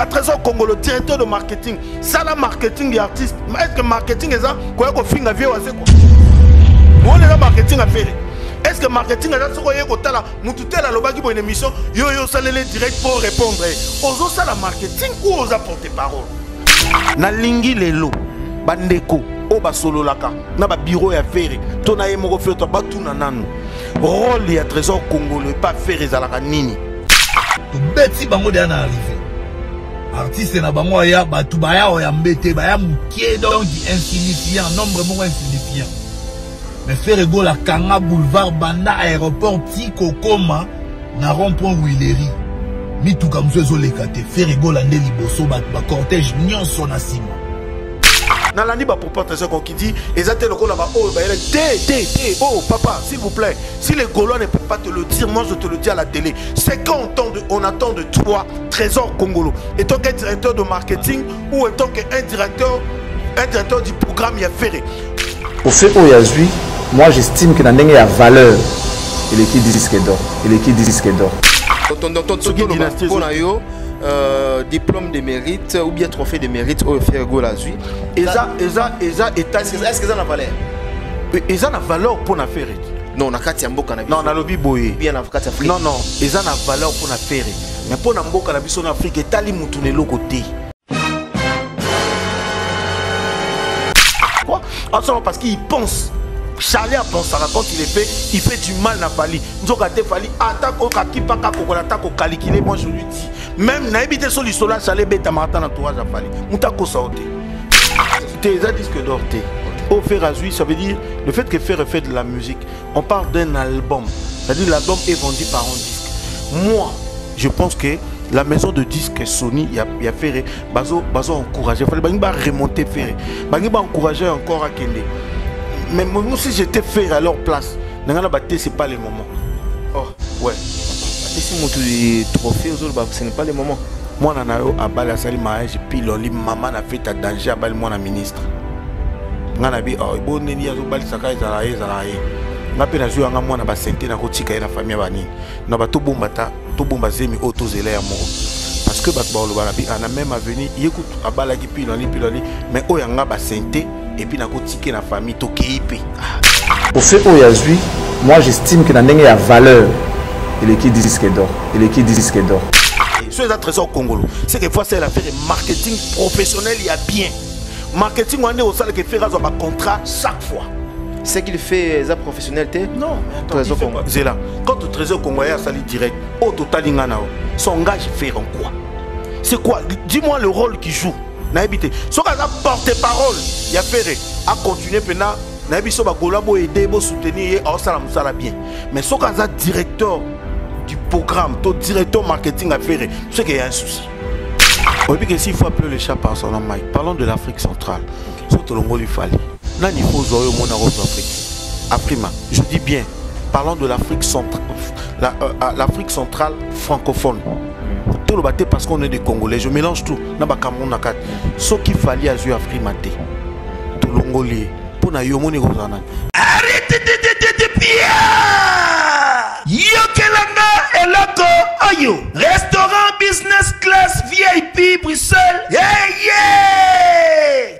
Trésor Congolo, directeur de marketing. Ça, la marketing des artistes. Est-ce que marketing est ça? Quoi qu'on finit à vivre, c'est quoi? On est là, marketing à faire. Est-ce que marketing est ça? Ce qu'on y a côté là, Moutouté la loba qui pour une émission, yo ça les direct pour répondre. Oso ça la marketing ou osa porter parole? Na lingi lelo, bandeko, oba solo laka, na ba bureau ya faire. Tona ye moko fait to ba tuna nanu. Rôle ya Trésor Congolo pas faire ezalaka nini. Beti bango de na arrivé. Artiste na bango ya batu baya o ya mbete baya mukie donc insignifiant, nombre mo insignifiant. Mais faire go la Kanga boulevard banda aéroport Tiko Koma na rond-point Willery. Mi tout comme zo lekate faire go la ndeli boso ba cortège nyonso na sima. Na landi ba pour Trésor qui dit ezate loko na ba oh ba oh papa s'il vous plaît, si les Gaulois ne peuvent pas te le dire, moi je te le dis à la télé. C'est quand on attend de toi Trésor Congolo étant qu'un directeur de marketing ou étant qu'un directeur du programme y a ferré. Au fait où Yazui, moi j'estime que dans il y a valeur et l'équipe disque d'or et l'équipe disque d'or. Diplôme de mérite ou bien trophée de mérite au Fergo la Zui. Est-ce que ça n'a valeur? Eza na valeur pour na faire. Non, na kati ya mboka na biso. Non, na lobi boye. Bien na kati Afrique. Non, eza na valeur pour na faire. Mais pour na mboka na biso na Afrique etali mutu ne lokote. Quoi? Parce qu'il pense. Charlie a pensé quand il est fait, il fait du mal à Fali. Nous avons Fali, attaque au Kakipaka, attaque au Kalikile. Moi je lui dis, même n'habite sur l'isola, Charlie Beta Martin entourage à Fali. Moutako Saoté. T'es un disque d'or. Au faire à ça veut dire le fait que faire de la musique. On parle d'un album. C'est-à-dire l'album est vendu par un disque. Moi, je pense que la maison de disques Sony, il y a fait, Bazo encouragé. Il fallait remonter faire. Il va encourager encore à Kende. Mais moi, si j'étais fait à leur place, c'est pas le moment. Oh, ouais. Si mon trophée ce n'est pas le moment. Moi, je à Bala Sali Maïs, puis l'oli maman a fait un danger à Bal, moi, ministre. Je suis dit, oh, bon, il y a des gens qui ont été santé na kotika na famille bani na ba to bombata to bomba zemi auto zela ya moko parce que ba lo balabi ana même avenir yekutu abala ki piloni mais oyanga ba santé et puis na kotika na famille to keipe. Au fait où Yazui, moi j'estime que dans il y a valeur et l'équipe disque d'or et l'équipe disque d'or. Sur les Trésor Congolo, c'est que fois c'est l'affaire marketing professionnel, il y a bien marketing on est au salle que faire un contrat chaque fois. Ce qu'il fait, c'est professionnel. Non, Trésor Congolais. C'est là. Quand le Trésor Congolais a sali direct, au total, son gars, il fait en quoi? C'est quoi? Dis-moi le rôle qu'il joue. N'habite. Ce qu'on a porte-parole, il a fait à continuer pendant. N'habite pas Golabo aider, soutenir, ça la bien. Mais ce qu'on a directeur du programme, ton directeur marketing à faire, c'est qu'il y a un souci. On dit que s'il faut appeler le chat par son nom, Mike. Parlons de l'Afrique centrale. Surtout le mot du Fali. Afrima, je dis bien, parlons de l'Afrique centrale, l'Afrique centrale francophone. Tout le bâté parce qu'on est des Congolais, je mélange tout. Ce qu'il fallait à jouer Afrima, tout le Congolais, pour na yomoni gozana. Arrêtez de bien. Yokelanga eloko ayo. Restaurant business class VIP Bruxelles. Yeah.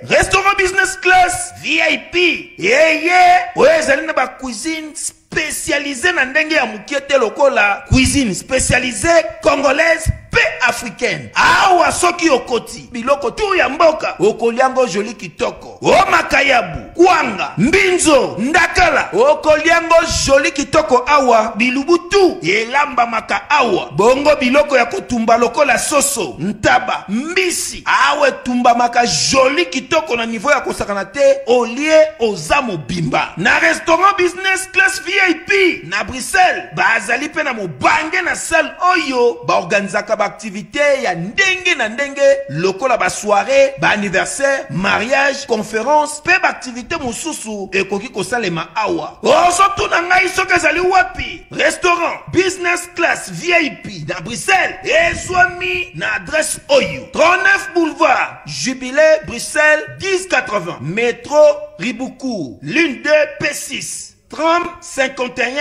Restaurant business class VIP. Yeah. Ouais, zali na ba cuisine spécialisée na ndenge ya mukiete lokola cuisine spécialisée congolaise pe africaine. Awa soki okoti biloko tu ya mboka okoliango joli kitoko. O makayabu, kwanga, mbinzo, ndakala. Okoliango joli kitoko awa bilubutu elamba maka awa. Bongo biloko ya kotumba lokola soso, ntaba, mbisi. Awe tumba maka joli kitoko na niveau ya kosakana te olie ozamo bimba. Na restaurant business class VIP na Bruxelles bazali pe na mobange na salle oyo ba organizaka ba activité ya ndenge na ndenge lokola ba soirée, ba anniversaire, mariage, conférence, pe ba activité mosusu ekoki kosalema awa. Ozotu na ngai soki ezali wapi? Restaurant business class VIP na Bruxelles ezwami na adresse oyo 39 boulevard Jubilé Bruxelles 1080 métro Riboucourt, l'une 2 P6 30 51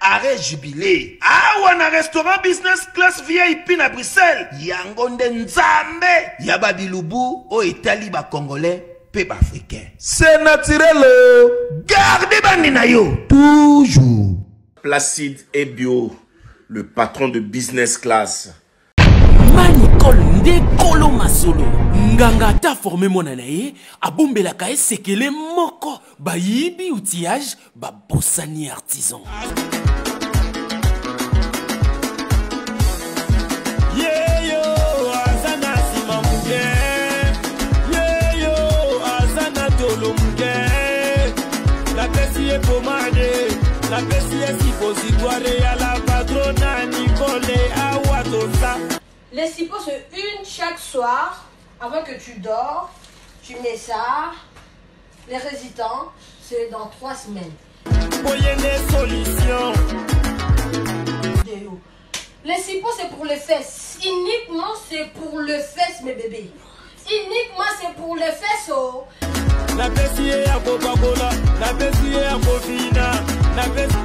arrêt jubilé. Awa na restaurant business class VIP na Bruxelles. Yango nde nzambe ya babilubu o Italie ba congolais pe ba africain. C'est naturel. Gardez bandi na yo toujours. Placide et Bio, le patron de business class. Manicol nde kolo masolo nganga ta formé monanaye abombela ka sekele moko bayibi outillage ba bossani artisan. Yeyo azana simamuge yeyo azana tolomge la pesiye pomade la pesiye suppositoire ya la patrona Nicole Awatosa. Les cipos, c'est une chaque soir, avant que tu dors, tu mets ça. Les résidents, c'est dans 3 semaines. Les cipos, c'est pour les fesses. Uniquement, c'est pour les fesses, mes bébés. Uniquement, c'est pour les fesses. Oh. La pessier à Coca-Cola, la pessier à Cofina, la pessier.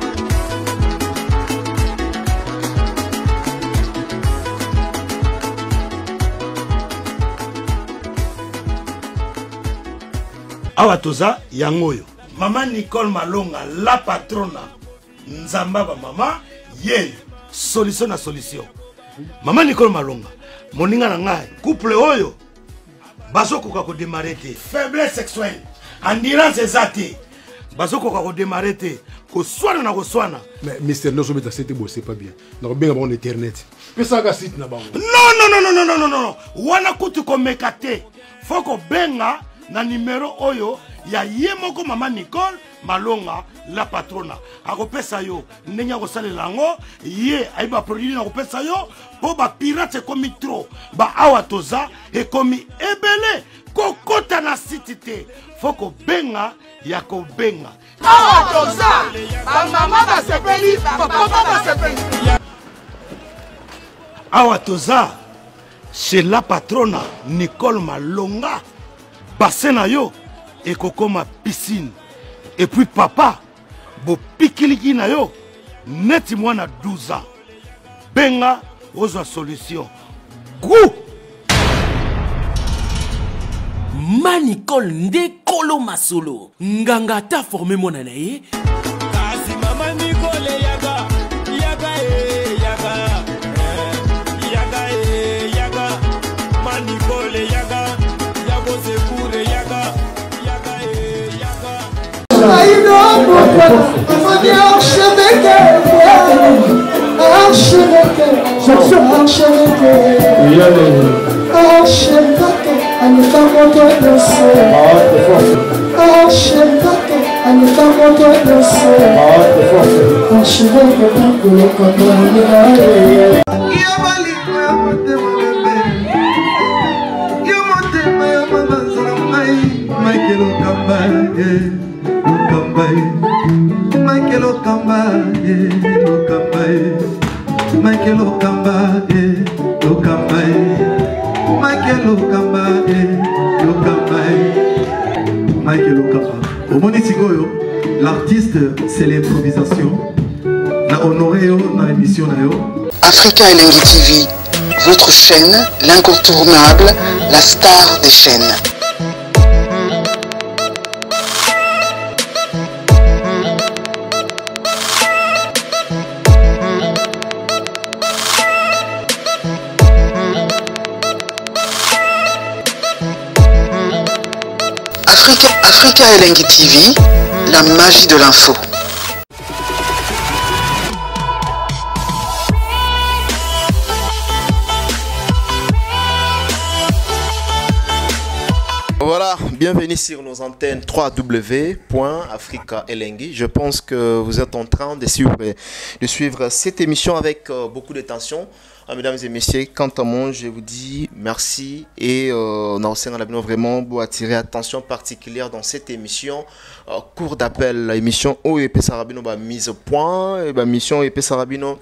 Awatoza yangoyo. Maman Nicole Malonga, la patrona. Nzamba ba mama, ye solution na solution. Maman Nicole Malonga, moninga na ngai, couple oyo. Bazoko ko démarrer te. Faiblesse sexuelle, endurance ezate. Bazoko ko démarrer te. Ko swana na ko swana. Mais Mister no someta c'était beau, c'est pas bien. Na benga bon internet. Pesa ka site na bango. Non. Wana kutu ko mekate. Foko benga na numéro oyo ya yemoko Maman Nicole Malonga la patrona akopesa yo ndenge akosalela yango ye aiba produit na kopesa yo po ba pirate komi trop ba awa toza ekomi ebele kokota na site te foko benga ya ko benga awa toza ba mama ba sepeli ba papa ba sepeli awa toza chez la patrona Nicole Malonga. Bassin na yo et kokoma piscine et puis papa bo pikiliki na yo neti mwana 12 ans benga ozo solution gou Manicol nde kolo masolo nganga ta formé monanaye kasi Maman Nicole yaga Manicole yaga L'artiste, c'est l'improvisation. La honoré dans l'émission. Africa Elengi TV, votre chaîne, l'incontournable, la star des chaînes. Africa Elengi TV, la magie de l'info. Voilà, bienvenue sur nos antennes www.africa Elengi. Je pense que vous êtes en train de suivre cette émission avec beaucoup d'attention. Mesdames et messieurs, quant à moi, je vous dis merci et on a vraiment beau attirer attention particulière dans cette émission. Cours d'appel, l'émission OEP Sarabino mise au point, et mission OEP Sarabino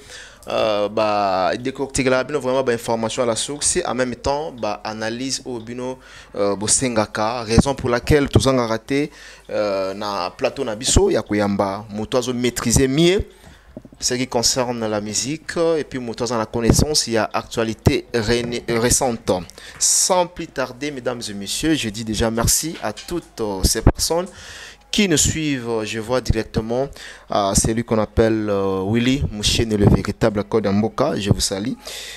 décortiquer vraiment information à la source et en même temps analyse au bino bosengaka, raison pour laquelle tout ça a raté na plateau na biso ya koyamba moto azo maîtriser mieux ce qui concerne la musique et puis moi dans la connaissance il y a actualité récente. Sans plus tarder, mesdames et messieurs, je dis déjà merci à toutes ces personnes qui nous suivent. Je vois directement celui qu'on appelle Willy Mouchene, le véritable code Mboka. Je vous salue.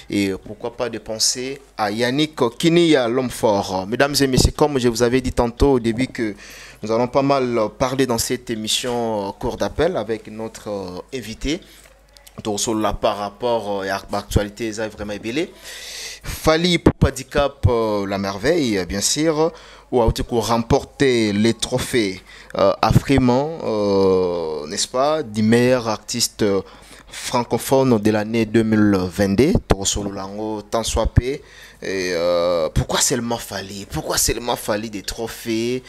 Et pourquoi pas de penser à Yannick Kinia, l'homme fort. Mesdames et messieurs, comme je vous avais dit tantôt au début que nous allons pas mal parler dans cette émission cours d'appel avec notre invité. Là, par rapport à l'actualité, ça est vraiment ébélé. Fali Poupadicap, la merveille, bien sûr, ou a remporté les trophées africains, n'est-ce pas, du meilleur artiste francophone de l'année 2022. Torosolo Lango, tant soit paix. Et pourquoi seulement Fali? Pourquoi seulement Fali des trophées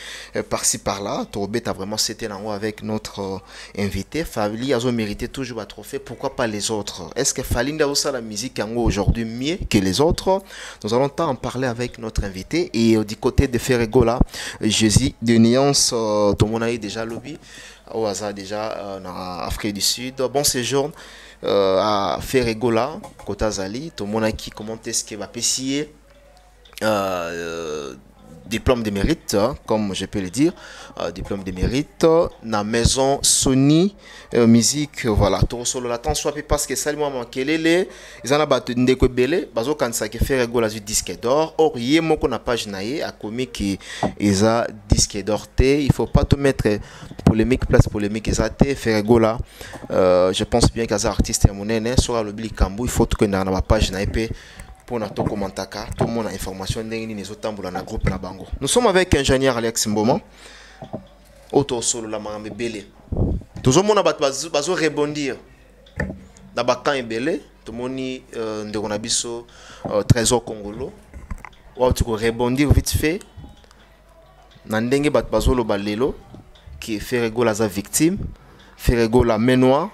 par-ci par-là? Torobet a vraiment cité avec notre invité. Fali a mérité toujours un trophée. Pourquoi pas les autres? Est-ce que Fali a aussi la musique aujourd'hui mieux que les autres? Nous allons en parler avec notre invité. Et du côté de Ferregola, Jésus de Nuance, tout le monde a déjà lobby. Au hasard déjà en Afrique du Sud. Bon séjour à Ferregola, Kotazali, tout le monde qui commente ce qui va pécier diplôme de mérite, comme je peux le dire, diplôme de mérite, na maison Sony musique, voilà, tout solo la temps soit parce que ça moi manquelele, ils en a battu ndeko belé, bazo kansa ke Ferregola du disque d'or, or yé moko na page naé a commis qui ils a disque d'or té, il faut pas tout mettre polémique place polémique ils a té Ferregola, je pense bien qu'à artiste monene sur le Blikambu, il faut que na na page naé pe pour notre commentaire, tout le monde a information groupe na bango. Nous sommes avec ingénieur Alex Mboma. Auto solo la mambe belé. Tout le monde a bazo rebondir. D'abord et belé, tout le monde ndeko biso trésor congolo. Ou tu rebondir vite fait. Nandenge bazo lo balelo qui fait Ferregola za victime, Ferregola menoir.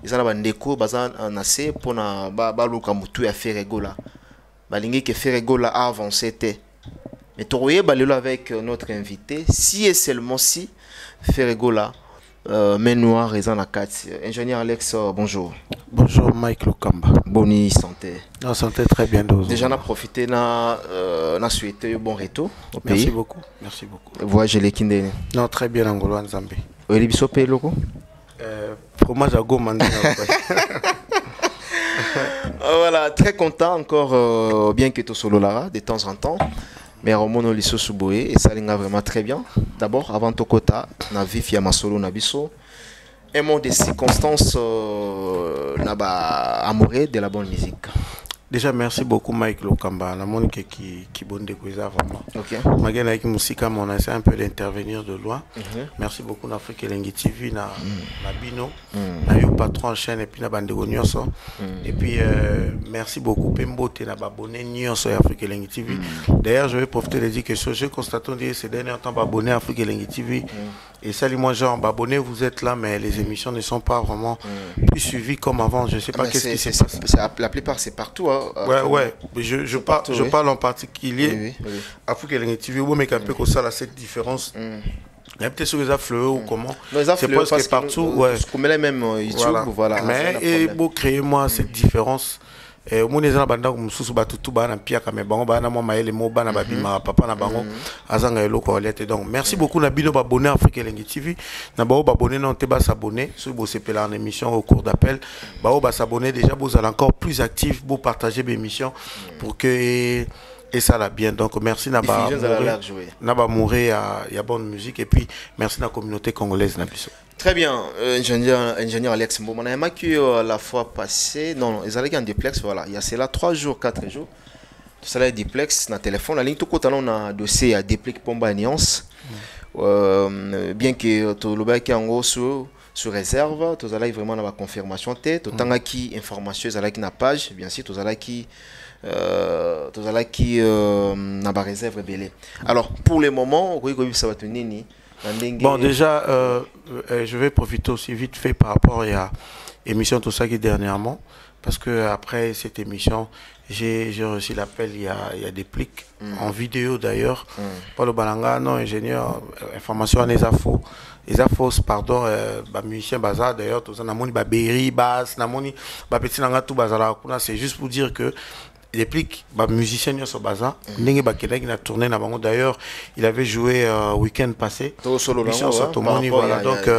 Ils ont bandeko bazan nassé pour na baluka mutu ya Ferregola. Balingi que Ferregola a avancé. Mais tu balelo avec notre invité, si et seulement si Ferregola menoir et en ingénieur Alex, bonjour. Bonjour Mike Lokamba. Bonne santé. Non, santé très bien. Déjà on a profité na souhaité bon retour au pays. Merci beaucoup. Merci beaucoup. Voyage les kindé. Non, très bien angolo Nzambe. Oui, biso pays loko. Fromage à gomme. Voilà, très content encore, bien que tu solo là, de temps en temps. Mais Romono Lisso Souboé, et ça l'est vraiment très bien. D'abord, avant tout kota, na vif ya masolo na biso. Un mot de circonstances amoureux de la bonne musique. Déjà, merci beaucoup Mike Lokamba. La monde qui bonne découverte vraiment. Ok. Magana avec musique, on a essayé un peu d'intervenir de loin. Merci beaucoup d'Afrique Elengi TV, na Bino, na yo patron chaîne et puis na Bandego Nyonso. Et puis merci beaucoup Pembote na abonné Nyonso et Afrique Elengi TV. D'ailleurs, je vais profiter de dire que j'ai constaté ces derniers temps abonné à Afrique Elengi TV. Et salut moi genre abonné, vous êtes là, mais les émissions ne sont pas vraiment plus suivies comme avant. Je sais pas qu'est-ce qui se passe. La plupart c'est partout. Hein. Ouais. Je parle en particulier. Afrique Elengi TV, où mais un peu comme ça là cette différence. Il y a peut-être sur les affleurs ou comment. C'est presque partout. Ouais. Comme les mêmes YouTube, voilà. Mais et pour créer moi cette différence. Au moins les gens banda comme sous batutu bana pia kame bango bana mo maele mo bana babima papa na bango azanga eloko olete. Donc merci beaucoup na bino abonné à Afrique Elengi TV na bao abonné non te ba s'abonner sur bo sepela en émission au cours d'appel bao ba s'abonner déjà vous allez encore plus actif pour partager mes émissions pour que et ça l'a bien. Donc merci Naba mourir il y a bonne musique et puis merci la communauté congolaise na biso. Très bien, ingénieur Alex Mboma. On a que la fois passée, non, ils allaient en duplex, voilà. Il y a cela 3 jours, 4 jours. Tout ça là duplex, dans le téléphone. La ligne tout côté, on a un dossier à duplex Pomba Nuance. Bien que tout le bac en gros sur réserve, tout ça là vraiment dans la confirmation tête. Tout temps qui information, ils allaient qui na page, bien sûr, tout ça là qui n'a pas réserve belé. Alors pour le moment, ça va tenir ni. Bon, déjà, je vais profiter aussi vite fait par rapport à l'émission tout ça qui dernièrement, parce que après cette émission, j'ai reçu l'appel, il y a des plics en vidéo d'ailleurs. Pas le balanga, non, ingénieur, information en ESAFO. ESAFO, pardon, musicien bazar d'ailleurs, tout ça, namoni Berry, basse, namoni petit nanga tout bazar. C'est juste pour dire que les plics, musicien sur bazar, n'engue bakela qui a tourné na bango d'ailleurs, il avait joué week-end passé. Voilà, donc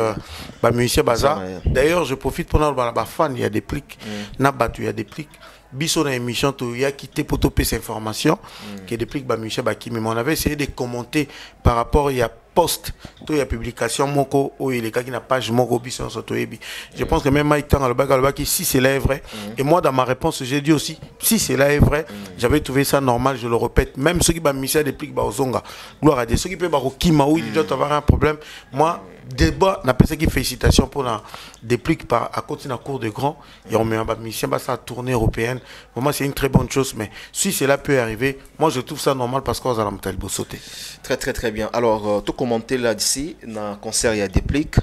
musicien bazar. D'ailleurs, je profite pour la fan, il y a des plics, il y a des plics. Biso na émission to ya quitté pour toper ces informations qui déplique Michel Bakimi, mais on avait essayé de commenter par rapport à post to ya publication moko ou il est qui n'a page moko biso sur toyebi. Je pense que même Mike Tang al qui si c'est là est vrai et moi dans ma réponse j'ai dit aussi si c'est là est vrai, j'avais trouvé ça normal, je le répète, même ceux qui ba Michel déplique ba Ozonga gloire à Dieu, ceux qui peut ba Kima ou il doit avoir un problème. Moi débat n'a pas qui félicitations pour la déplique par à continuer à cours de grand et on met un mission ça tournée européenne. Pour moi c'est une très bonne chose, mais si cela peut arriver, moi je trouve ça normal parce qu'on a beau sauter. Très bien. Alors tout commenter là d'ici dans concert il y a déplique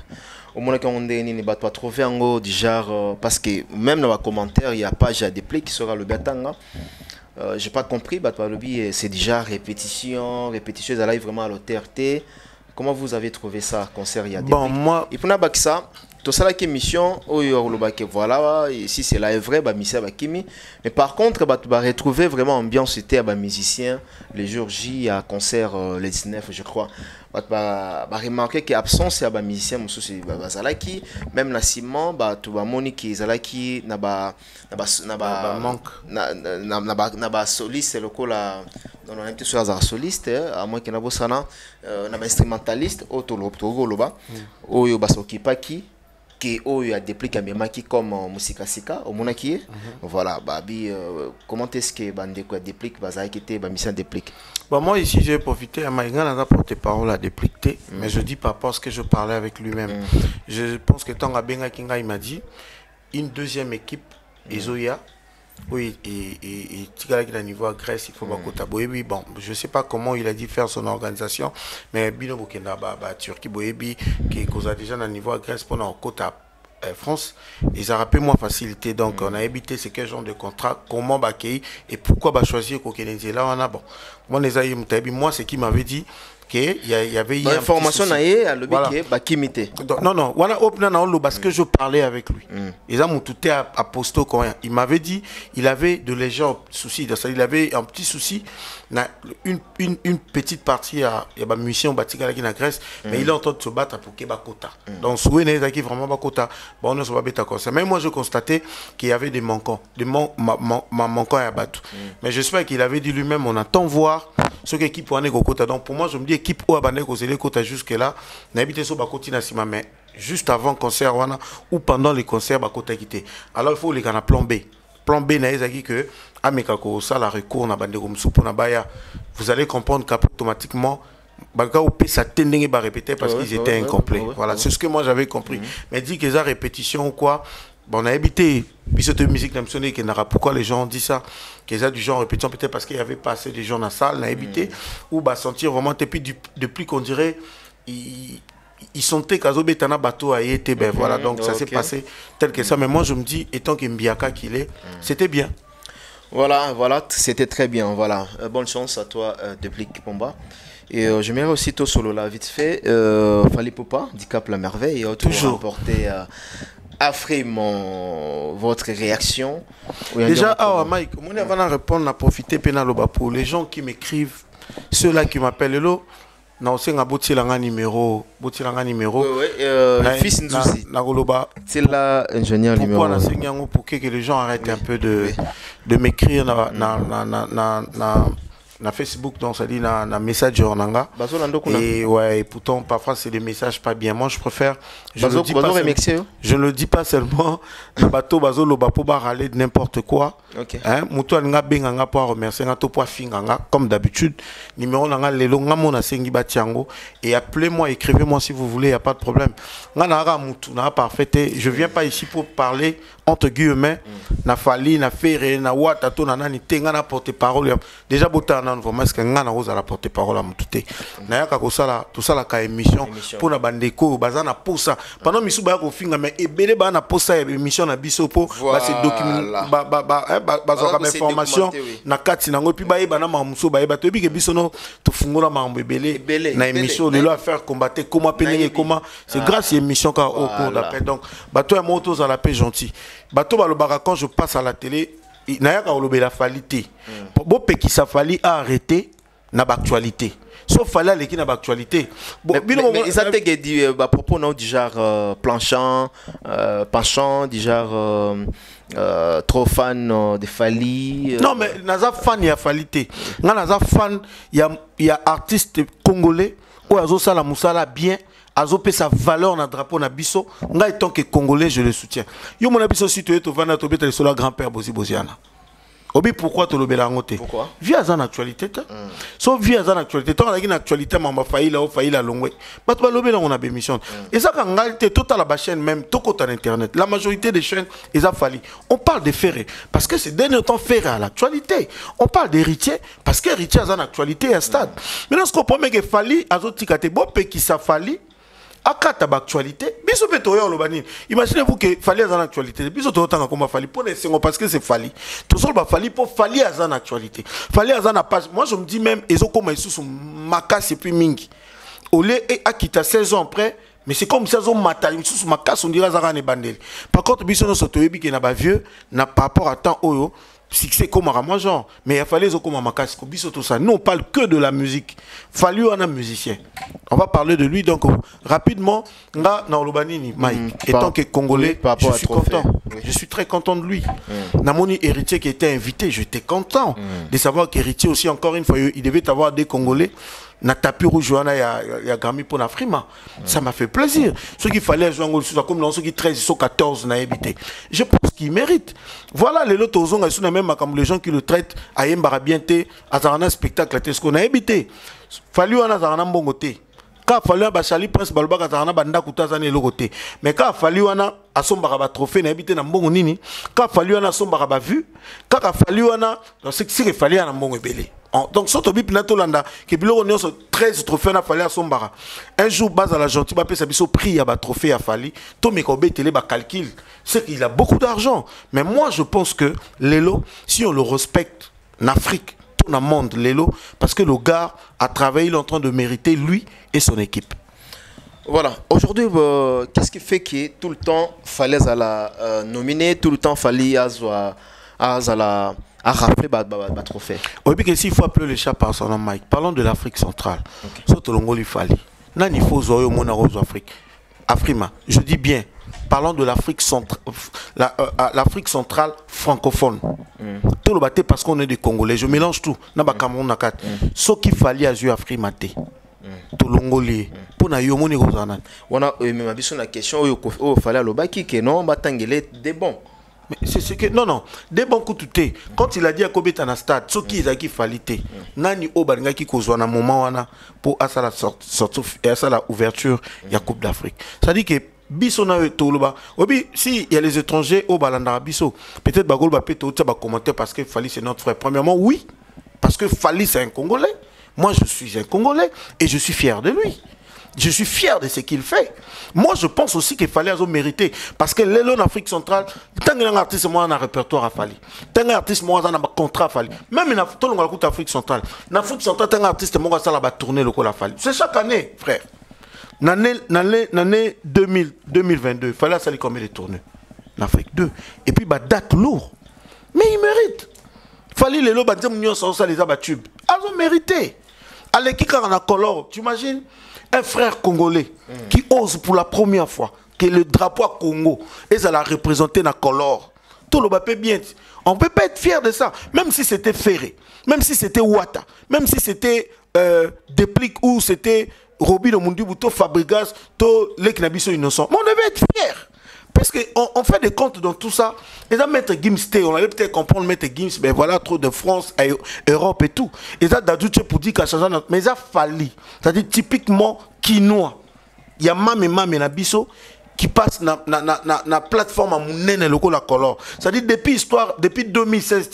au moins quand on ne va pas trouver en gros du genre parce que même dans les commentaires il y a page à déplique qui sera le batanga. J'ai pas compris c'est déjà répétition ça live vraiment à l'autorité. Comment vous avez trouvé ça, concert il y a des moi, il faut pas que ça. Tout ça, la mission, voilà, si c'est là est vrai, mission Bakimi. Mais par contre, tu vas retrouver vraiment ambiance, c'était à musicien, les jours J à concert les 19, je crois. Tu vas remarquer qu'il y a absence à musicien, Zalaki, même la ciment, tu vas moniquer Zalaki, naba soliste, c'est le coup là. On a été sur un soliste, à moins qu'il y ait un instrumentaliste, qui a dépliqué un qui comme musique sika au monaki voilà comment est-ce que bande quoi déplique qui était mission déplique. Moi ici j'ai profité à Maïga n'a porté parole à dépliquer mais je dis pas parce que je parlais avec lui-même. Je pense que tant Benga Kinga il m'a dit une deuxième équipe Ezoya. Oui, et Tigala qui est à niveau à Grèce, il faut Bakota Boebi. Bon, je ne sais pas comment il a dit faire son organisation, mais Bino Bokenda, Turquie Boebi, qui est déjà à niveau à Grèce pendant Kota France, ils ont rappelé moins facilité. Donc, on a évité ce quel genre de contrat, comment Bakei et pourquoi choisir Kokenenzi. Là, on a bon. Moi, ce qu'il m'avait dit, qu'il y avait une information non voilà parce que je parlais avec lui ils ont tout à posto quand il m'avait dit il avait de légers soucis, il avait un petit souci une petite partie à musicien Batika qui na Grèce mais il est en train de se battre pour Kebakota donc souvenez qui vraiment Bakota bon on se va bêta comme ça mais moi je constatais qu'il y avait des manquants manquants à battre mais j'espère qu'il avait dit lui-même on attend voir ce qu'équipe pour aller Kota. Donc pour moi je me dis équipe où abandonné les Kota jusque là n'habite sur Bakoti na Sima mais juste avant concert ou pendant les concerts Bakota quitté alors il faut les gars plan B n'a ezaki que amekako ça la recours na bande comme soupe na baya vous allez comprendre qu'automatiquement Baka ou ça tendait à répéter parce qu'ils étaient incomplets. Voilà, c'est ce que moi j'avais compris. Mais dit que ça répétition ou quoi, bon, on a évité. Puis cette musique n'a pas qu'il n'aura pourquoi les gens ont dit ça, qu'ils a du genre répétition peut-être parce qu'il y avait pas assez de gens dans la salle, on a évité ou bah sentir vraiment et puis depuis qu'on dirait ils sentaient qu'Azo Betana bateau a été ben voilà donc ça s'est passé tel que ça. Mais moi je me dis étant qu'Mbiaka qu'il est, c'était bien. Voilà, c'était très bien. Voilà, bonne chance à toi Déplique Pomba. Et j'aimerais aussi toi solo là vite fait Fali Popa, Dicap la merveille et toujours apporter votre réaction. Déjà Mike, on va répondre à profiter pénaloba pour les gens qui m'écrivent, ceux-là qui m'appellent Hello. Na osenga botilanga numéro fils Nzuzi c'est là ingénieur numéro pourquoi na sengango pour que les gens arrêtent un peu de m'écrire na Facebook donc ça dit na message ornanga et ouais et pourtant parfois c'est des messages pas bien. Moi je préfère je ne le dis pas seulement na bateau bazo loba po ba râler de n'importe quoi hein muto nga benganga pour remercier nga to pour finganga comme d'habitude numéro nanga lelo nga mona sengi batiango et appelez-moi, écrivez-moi si vous voulez, il y a pas de problème. Nga na mutu na parfait, je viens pas ici pour parler entre guillemets na fali na ferré na wata to na nani tenga na porte parole déjà botan nan vraiment est-ce que ngana oza la porter parole à mututé na yaka ko sala tout ça la ka émission pour na bandeko bazana posa pendant misu ba ko finga mais ebele ba na posa émission na biso po ba se document ba zoka information na kati nango puis ba yeba na mamuso ba yeba to bi ke biso no to fungola mambo ebele na émission de leur faire combattre comment peler comment c'est grâce à émission ka au cours d'appel donc bato ya moto à la paix gentil bato ba lo baka quand je passe à la télé nayaka olobe la falité bo pe qui ça fallait arrêter na actualité sauf fallait aller qui na actualité mais ils ont dit à propos non du genre planchant penchant du genre trop fan de Fally non mais naza fan ya falité nga naza fan ya artiste congolais ou azo sala musala bien azope sa valeur na drapeau na biso nga étant que congolais je le soutiens yo mon biso si tu es to vana to beta sur la grand-père Bozi Boziana obi pourquoi to lobela ngote pourquoi via za actualité so via za actualité to na actualité mamba faila longwe bato ba lobela on a bémission et ça quand ngalité total la chaîne même to kota internet la majorité des chaînes ils a fallu on parle de ferré parce que c'est dernier temps ferré à l'actualité on parle d'héritier parce que héritier za actualité à stade maintenant ce qu'on promet que Fally azotikate bo pe qui ça Fally akata ba actualité biso pe toyo lobani imaginez-vous que Fally a une actualité biso to tanga comme Fally pour les parce que c'est Fally tout seul ba Fally pour Fally a une actualité Fally a une page moi je me dis même ezo comme sous makasi puis mingi olé et akita 16 ans après mais c'est comme ça on matali sous makasi on dirait za ne bandeli par contre biso no soto yebi ke na ba vieux na par rapport à temps oyo succès comme à moi genre mais il fallait comme à Makasi biso tout ça nous on parle que de la musique Fally on a musicien on va parler de lui donc rapidement nga na Olobanini Mike étant que congolais je suis content je suis très content de lui Namoni héritier qui était invité j'étais content de savoir qu'héritier aussi encore une fois il devait avoir des congolais na tapis rouge il y a Grammy pour la frima ça m'a fait plaisir ce qu'il fallait jouer comme dans ceux qui 13 ils 14 na habité je pense qu'il mérite voilà les lots aux ongles sont même comme les gens qui le traitent à Yembara bienté à un spectacle à ce qu'on a habité Fally on a un bongoté quand Fally a bachali prince balba quand on a banda kutaza ne logoté mais quand Fally on a asombara ba trophée na habité na mbongo nini quand Fally on a asombara ba vue quand Fally on a c'est que Fally na mbongo belé donc soto bip na tolanda ke biloko nyonso 13 trophées na Fally à Sombara un jour base à la gentille ba pesa biso prix à ba trophée à Fally to me ko betele ba calcul c'est qu'il a beaucoup d'argent mais moi je pense que Lelo si on le respecte en Afrique tout le monde Lelo parce que le gars a travaillé il est en train de mériter lui et son équipe. Voilà, aujourd'hui, qu'est-ce qui fait que tout le temps Fally à la nominer, tout le temps Fally à la à rafler le trophée. Oui, parce que s'il faut appeler le chat par son nom, Mike, parlons de l'Afrique centrale. Surtout l'Ongoli Fally. Nani faut zoyer au monde en Afrique. Afrima, je dis bien, parlons de l'Afrique centrale, l'Afrique centrale francophone. Tout le bâté parce qu'on est des Congolais. Je mélange tout. Naba Cameroun nakat. Ce qu'il fallait à jouer Afrique maté. Tout l'Ongolais. Pour na yomoni gozanan. On a même abisso la question où fallait le baki que non batangele des bons. Mais c'est ce que non des bons coups tout quand il a dit à Kobeta na stade ce qui est qui fallait nani obalinga qui kozwa na moment wana pour à la sortie et à la ouverture il y a Coupe d'Afrique ça dit que biso na toloba obi si il y a les étrangers au balanda biso peut-être bagol ba peto ta ba commenter parce que Fally c'est notre frère premièrement oui parce que Fally c'est un Congolais moi je suis un Congolais et je suis fier de lui. Je suis fier de ce qu'il fait. Moi, je pense aussi qu'il fallait mériter. Parce que l'élo en Afrique centrale, tant qu'il y a un artiste, moi, on a un répertoire à Fally. Tant qu'il y a un artiste, moi, on a un contrat à Fally. Même en Afrique centrale. En Afrique centrale, tant qu'il y a un artiste, moi, on a tourné le col à Fally. C'est chaque année, frère. L'année 2022, il fallait salir combien de tournées en Afrique 2. Et puis, date lourd. Mais il mérite. Fally, l'élo, les abatubes. Ils ont mérité. Allez, qui a un color, tu imagines? Un frère congolais qui ose pour la première fois que le drapeau à Congo et ça l'a représenté dans color. Tout le monde bien. On ne peut pas être fier de ça. Même si c'était Ferré, même si c'était Ouatta, même si c'était Déplique ou c'était Roby de Mundi Bouto Fabregas, tout les Knabiso innocents. Mais on devait être fier. Parce qu'on fait des comptes dans tout ça. Et là, Maître Gims, on allait peut-être comprendre Maître Gims, mais voilà, trop de France, Europe et tout. Et ça, Dadouche pour dire qu'il a changé notre. Mais ça Fally. C'est-à-dire typiquement quinoa. Il y a Mamé Nabiso qui passe na plateforme à Mounene le la color. C'est-à-dire depuis 2016,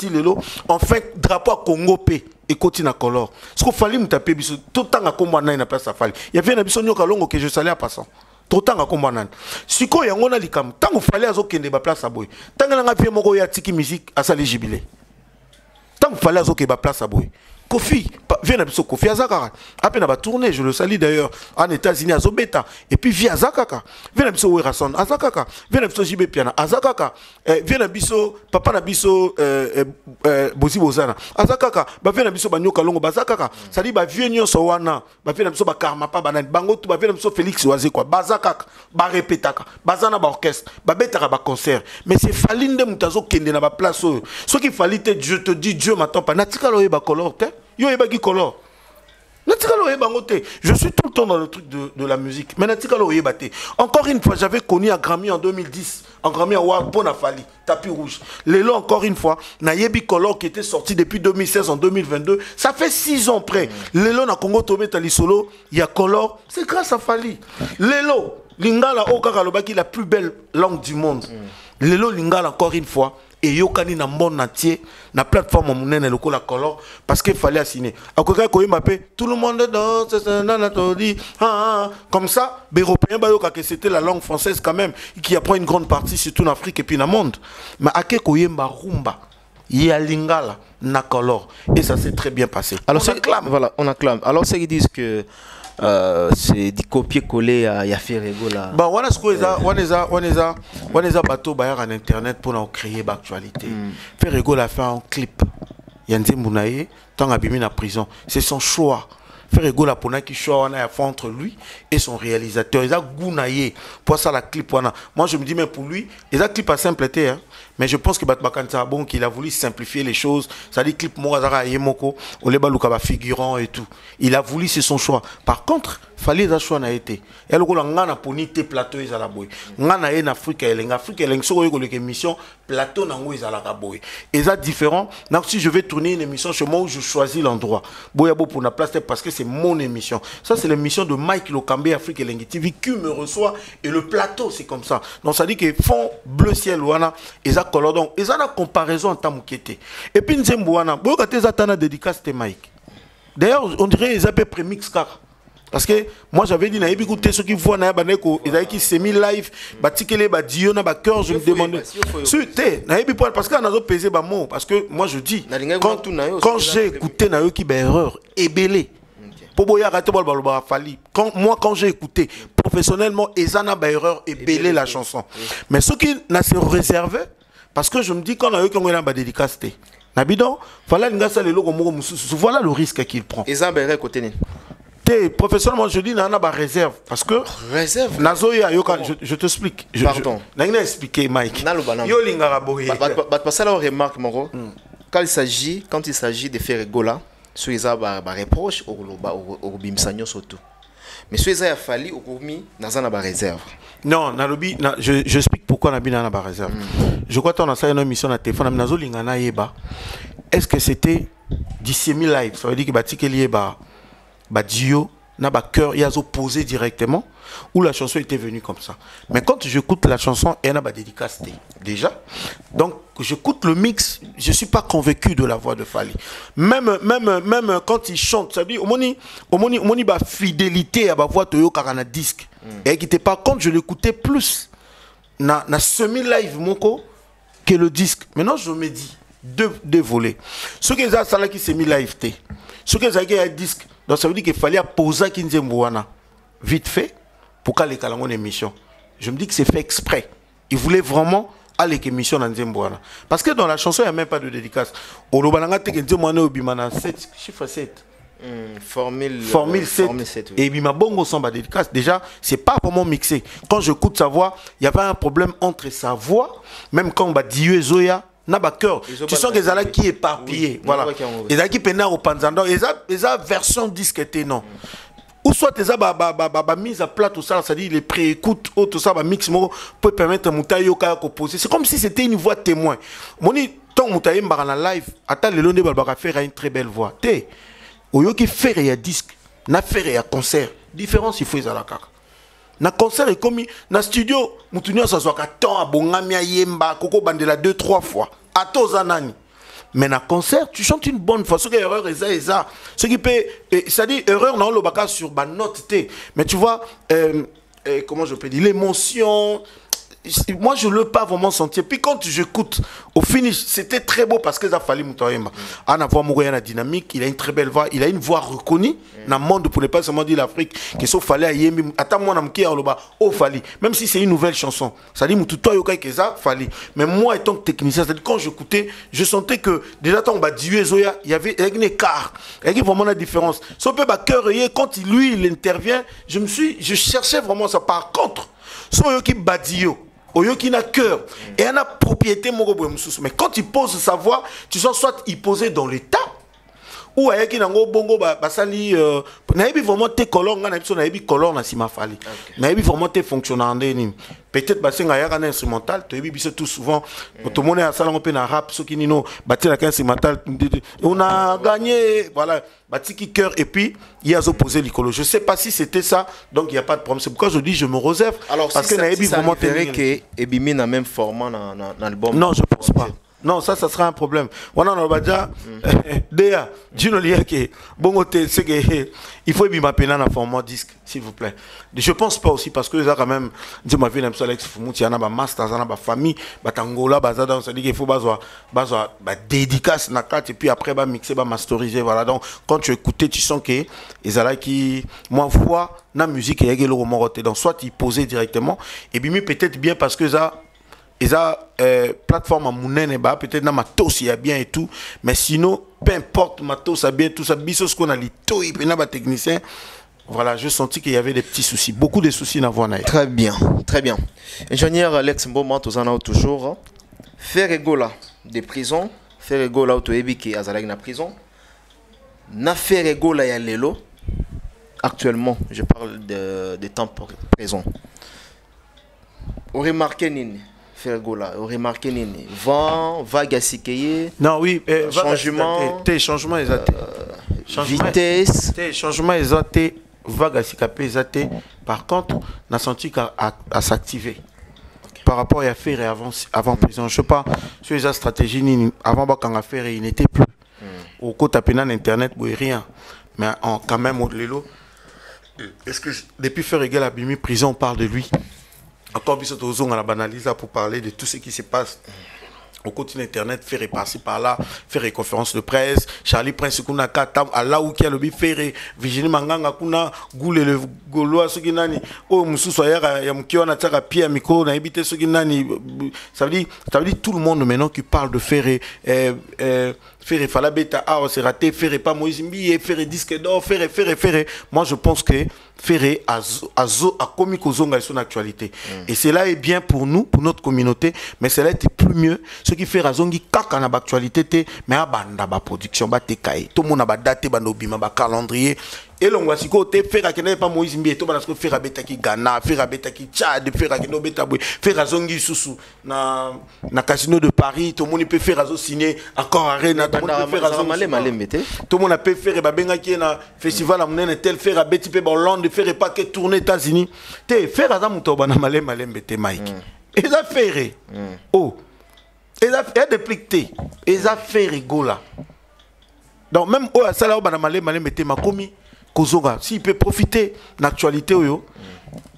on fait drapeau à Congo P. ekoti na color. Ce que fallait me taper biso tout temps à combat na place à fali. Il y avait un biso nyoka longo que je salais à passant. Tout temps à combat nan. Siko yango na likam. Tant fallait azo kende ba place à boy. Tant nga nga pie moko ya tiki musique à sali jubilé. Tant fallait azo ke ba place à boy. Kofi, viens à Kofi Azakara. Après, on va tourner, je le salue d'ailleurs, en États-Unis, à Zobeta. Et puis, via Azakaka. Viens à Werason, Azakaka. Viens à Jibé Piana, Azakaka. Viens à Papa Nabiso, Bosi Bozana, Azakaka. Viens à Banyoka Longo, Bazakaka. Ça dit, viens à Sowana, viens à Karma, Banan, Bango, viens à Félix Oazé, quoi. Bazakaka, Barepetaka, Bazana, Orchestre, Babetara, concert. Mais c'est Falinde Moutazo qui est dans la place. Ce qu'il fallait, je te dis, Dieu m'attend pas. Natika Loé Bacolor, yo ebaki color. Je suis tout le temps dans le truc de la musique. Mais encore une fois, j'avais connu un Grammy en 2010. Un Grammy Award pour Nafali, tapis rouge. Lélo, encore une fois, Nayebi Color qui était sorti depuis 2016 en 2022. Ça fait 6 ans près. Lélo, na Congo Tomé Tali Solo, il y a Color. C'est grâce à Fali. Lélo, Lingala Okaralobaki, la plus belle langue du monde. Lélo, Lingala, encore une fois. Et yokani na monde entier na plateforme monene loko la color parce qu'il fallait assigner akoka ko yimapé tout le monde danse comme ça les européens bayoka que c'était la langue française quand même qui apprend une grande partie surtout en Afrique et puis dans le monde mais ake ko yemba rumba ya lingala na color et ça s'est très bien passé. Alors on acclame. Voilà, on acclame. Alors ceux qui disent que c'est du copier-coller à Ferrego là. Bah on a bateau bayar en internet pour nous créer l'actualité. Ferrego l'a fait un clip. Yanzi Mounaye, tant abîmé en prison. C'est son choix. Ferrego la pona qui choix on a fait entre lui et son réalisateur. Il a gounaye pour ça la clip moi je me dis mais pour lui, il a clip à simpleté hein. Mais je pense que Batbakan bon qu'il a voulu simplifier les choses. Ça dit clip Morazara Yemoko, Oleba Lukaba figurant et tout. Il a voulu, c'est son choix. Par contre, fallait un choix n'a été. Et le ngana poni te plateau is à la boy. Ngana en Afrique elle so ko le émission plateau nango is à la boy. Et ça différent. Donc si je vais tourner une émission chez moi où je choisis l'endroit. Boyabo pour la place parce que c'est mon émission. Ça c'est l'émission de Mike Lokambe Afrique Elengi TV qui me reçoit et le plateau c'est comme ça. Donc ça dit que fond bleu ciel wana et ça color donc et ça la comparaison en temps et puis nzembo wana boyoka te zatana dédicace te Mike. D'ailleurs on dirait ils appellent premix car parce que moi j'avais dit na écouter ceux qui voient na baneko ils avaient qui semi live batikele ba dio na ba cœur je me demandais c'était na ébi parce que on a pesé ba mot parce que moi je dis quand j'ai écouté na yo qui ba erreur ébélé pour boya raté bol baloba fali quand j'ai écouté professionnellement ezana ba erreur ébélé la chanson mais ceux qui n'a se réservé parce que je me dis quand on a eu qu'on a ba dédicace Nabidon, voilà le risque qu'il prend. Et ça, ben, côté professionnellement, je dis, n'a pas réserve. Parce que. Réserve. Nazoya, je t'explique. Pardon. Je vais expliquer, Mike. Yo lingaraboye. Parce que là, on remarque, Moro, quand il s'agit de faire rigola, sur les reproches, au bimsanyo surtout. Mais sur les a fallu, au commis, n'a pas réserve. Non, Nalobi, je explique pourquoi on a bien la réserve. Je crois qu'on a ça une émission à téléphone. Est-ce que c'était du semi-live? Ça veut dire que Batikeli Dio n'a pas cœur, il a posé directement, ou la chanson était venue comme ça. Mais quand j'écoute la chanson, elle n'a pas dédicace déjà. Donc, j'écoute le mix, je ne suis pas convaincu de la voix de Fali. Même quand il chante, ça veut dire, au moni, fidélité à ma voix de Yokarana disque. Et qui par contre, je l'écoutais plus na semi-live moko que le disque. Maintenant, je me dis, deux volets. Ce que ça là qui semi-live, ce que ça qui a disque. Donc ça veut dire qu'il fallait poser Kinzembouana vite fait pour qu'elle ait une émission. Je me dis que c'est fait exprès. Il voulait vraiment aller à l'émission dans Nzembouana. Parce que dans la chanson, il n'y a même pas de dédicace. Au Lobananga, tu as 7, chiffre 7. Formule 7. Et Bima Bongo sans dédicace. Déjà, c'est pas vraiment mixé. Quand j'écoute sa voix, il y avait un problème entre sa voix, même quand on va dire Zoya. N'a pas cœur. Tu sens que les gens qui éparpillés. Voilà. Les gens qui peinent au Panzando. Et ça version disque non. Ou soit les gens mise à plat tout ça, c'est-à-dire les pré-écoutes, tout ça, mix peut permettre à Moutayo à composer. C'est comme si c'était une voix témoin. Moni tant Moutayo en live, attends le long de Balbara faire une très belle voix. Té. Oyo qui fait un disque, n'a fait un concert. Différence il faut les alaka. Na concert est comme na studio mutunyo ça soit ka temps abongamia yemba koko bandela 2-3 fois ato zanani Mais dans concert, tu chantes une bonne fois. Ce qui est erreur, et ça. Ce qui peut, c'est-à-dire, erreur, non, le baka sur ma note, mais tu vois, comment je peux dire, l'émotion. Moi, je ne l'ai pas vraiment senti. Puis quand j'écoute, au finish, c'était très beau parce que ça fallait Moutaoyemba. Anna voix mourir la dynamique, il a une très belle voix, il a une voix reconnue dans le monde, pour ne pas seulement dire l'Afrique, qu'il faut fallait à Yémi. Attends, moi, je oh, fallait. Même si c'est une nouvelle chanson, ça dit Moutoutoyoka que ça, fallait. Mais moi, étant technicien, c'est-à-dire quand j'écoutais, je sentais que déjà, quand on va dire Zoya, il y avait un écart, il y avait vraiment la différence. Son peu, quand lui, il intervient, je cherchais vraiment ça. Par contre, son qui badio. Oyoki n'a cœur et elle a propriété mais quand il pose sa voix, tu sens soit il posait dans l'état ou ayaki nango bongo basali naïbi vraiment tes colonnes na biso naïbi colonne na sima fali naïbi vraiment tes fonctionnant ndeni peut-être basenga ya kana instrumental to yebi biso tout souvent tout le monde a salon pe na rap ceux qui nino bati la instrumental on a gagné voilà bati qui cœur et puis il y a opposé l'icolo je sais pas si c'était ça donc il y a pas de problème c'est pourquoi je dis je me réserve alors parce si que naïbi vraiment que Ebimi na même format dans l'album non je pense pas. Non, ça sera un problème. On a déjà, déjà, il faut bien m'appeler dans un format disque, s'il vous plaît. Je pense pas aussi parce que ça quand même, je m'avais dit Alex Fumouti, il y a un master, il y a une famille, Tangola, Bazada, on se dit qu'il faut dédicace na carte et puis après mixer, masteriser, voilà. Donc quand tu écoutes, tu sens que ils allaient qui, moi voix, la musique et le roman donc soit ils posaient directement et puis peut-être bien parce que ça. Et ça, plateforme à Mounene, peut-être dans matos il y a bien et tout, mais sinon, peu importe, matos a bien tout ça, biso ce qu'on a dit, tout, il y a des techniciens. Voilà, je sentis qu'il y avait des petits soucis, beaucoup de soucis dans la voie. Très bien, très bien. Ingénieur Alex Mboma, tous en a toujours. Faire égola des prisons, faire égola autoébi qui est na prison. Na faire égola ya lelo. Actuellement, je parle de temps présent. Vous remarquez nini? Vous remarquez nini? Vent, vague à sikeye. Non, oui, changement. Changement exact. Vitesse. Changement exact. Vague à sikapé exact. Par contre, on a senti qu'à s'activer. Par rapport à faire avant prison, je sais pas sur les stratégies avant quand faire il n'était plus. Au côté tapé dans internet, rien. Mais quand même au lélo. Est-ce que depuis faire égal à Bimi prison, on parle de lui? Encore plus on a la banalise pour parler de tout ce qui se passe au continent internet, faire repasser par là, faire des conférences de presse, Charlie Prince kuna kata là où qui a le faire Virginie Manganga kuna goule le goloa ce qui nani oh mususu ya mukio na taka pia micro na ebité ce qui nani ça veut dire tout le monde maintenant qui parle de faire faire Falabeta ah c'est raté faire pas Moïse Mbi faire disque d'or faire moi je pense que faire a commis kozonga son actualité et cela est bien pour nous pour notre communauté mais cela est plus mieux ce qui fait razongi kaka na actualité mais a banda ba production ba tekai tout monde ba date ba nobima ba calendrier et l'on voit si côté faire que n'est pas Moïse Mbi to ba parce que faire beta ki Ghana faire beta ki Tchad faire que no beta boy faire razongi susu na casino de Paris tout le monde peut faire razo signer encore arena tout le monde peut faire razo tout le monde peut faire ba benga ki na festival amnene tel faire beti pe Hollande faire pas que tourner États-Unis te faire razo muto ba na malem bete Mike et ça faire oh et ça fait dépliqué et ça fait rigola donc même au salaire ba na malem bete makomi Kozonga, s'il peut profiter de l'actualité,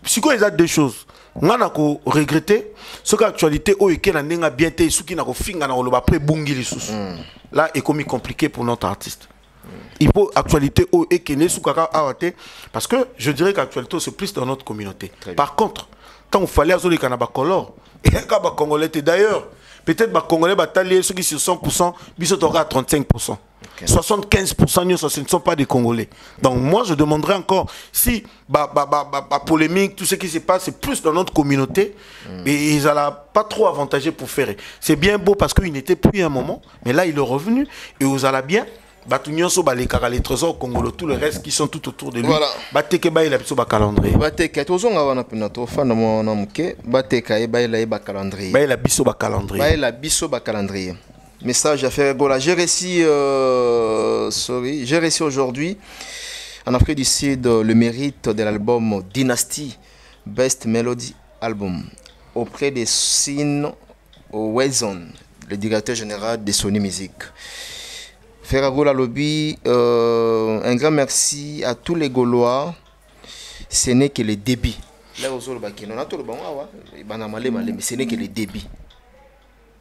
si il y a deux choses, on a regretter ce que l'actualité est bien été, ce qui n'a pas après bungi les sous. Là, c'est comme compliqué pour notre artiste. Il faut actualité et qui n'est sous parce que je dirais que l'actualité c'est plus dans notre communauté. Par contre, quand il fallait aller à color et à Congolais d'ailleurs, peut-être que Congolais batalier ceux qui sont 100%, ils sont à 35%. 75% ce ne sont pas des Congolais. Donc moi je demanderais encore si polémique, tout ce qui se passe c'est plus dans notre communauté et ils n'allaient pas trop avantagés pour faire. C'est bien beau parce qu'il n'était plus à un moment, mais là il est revenu et vous allez bien. Les trésors congolais, tout le reste qui sont tout autour de lui. Voilà. Bateke ba ila biso ba calendrier. Bateke tozonga wana pena to fana mona muke. Bateka e ba ila ba calendrier. Ba ila biso ba calendrier. Ba ila biso ba calendrier. Message à faire Gola. J'ai réussi aujourd'hui en Afrique du Sud le mérite de l'album Dynasty Best Melody Album auprès des Sin Wezon le directeur général de Sony Music. Ferragola Lobby, un grand merci à tous les Gaulois. Ce n'est que le débit. Là, mais ce n'est que le débit.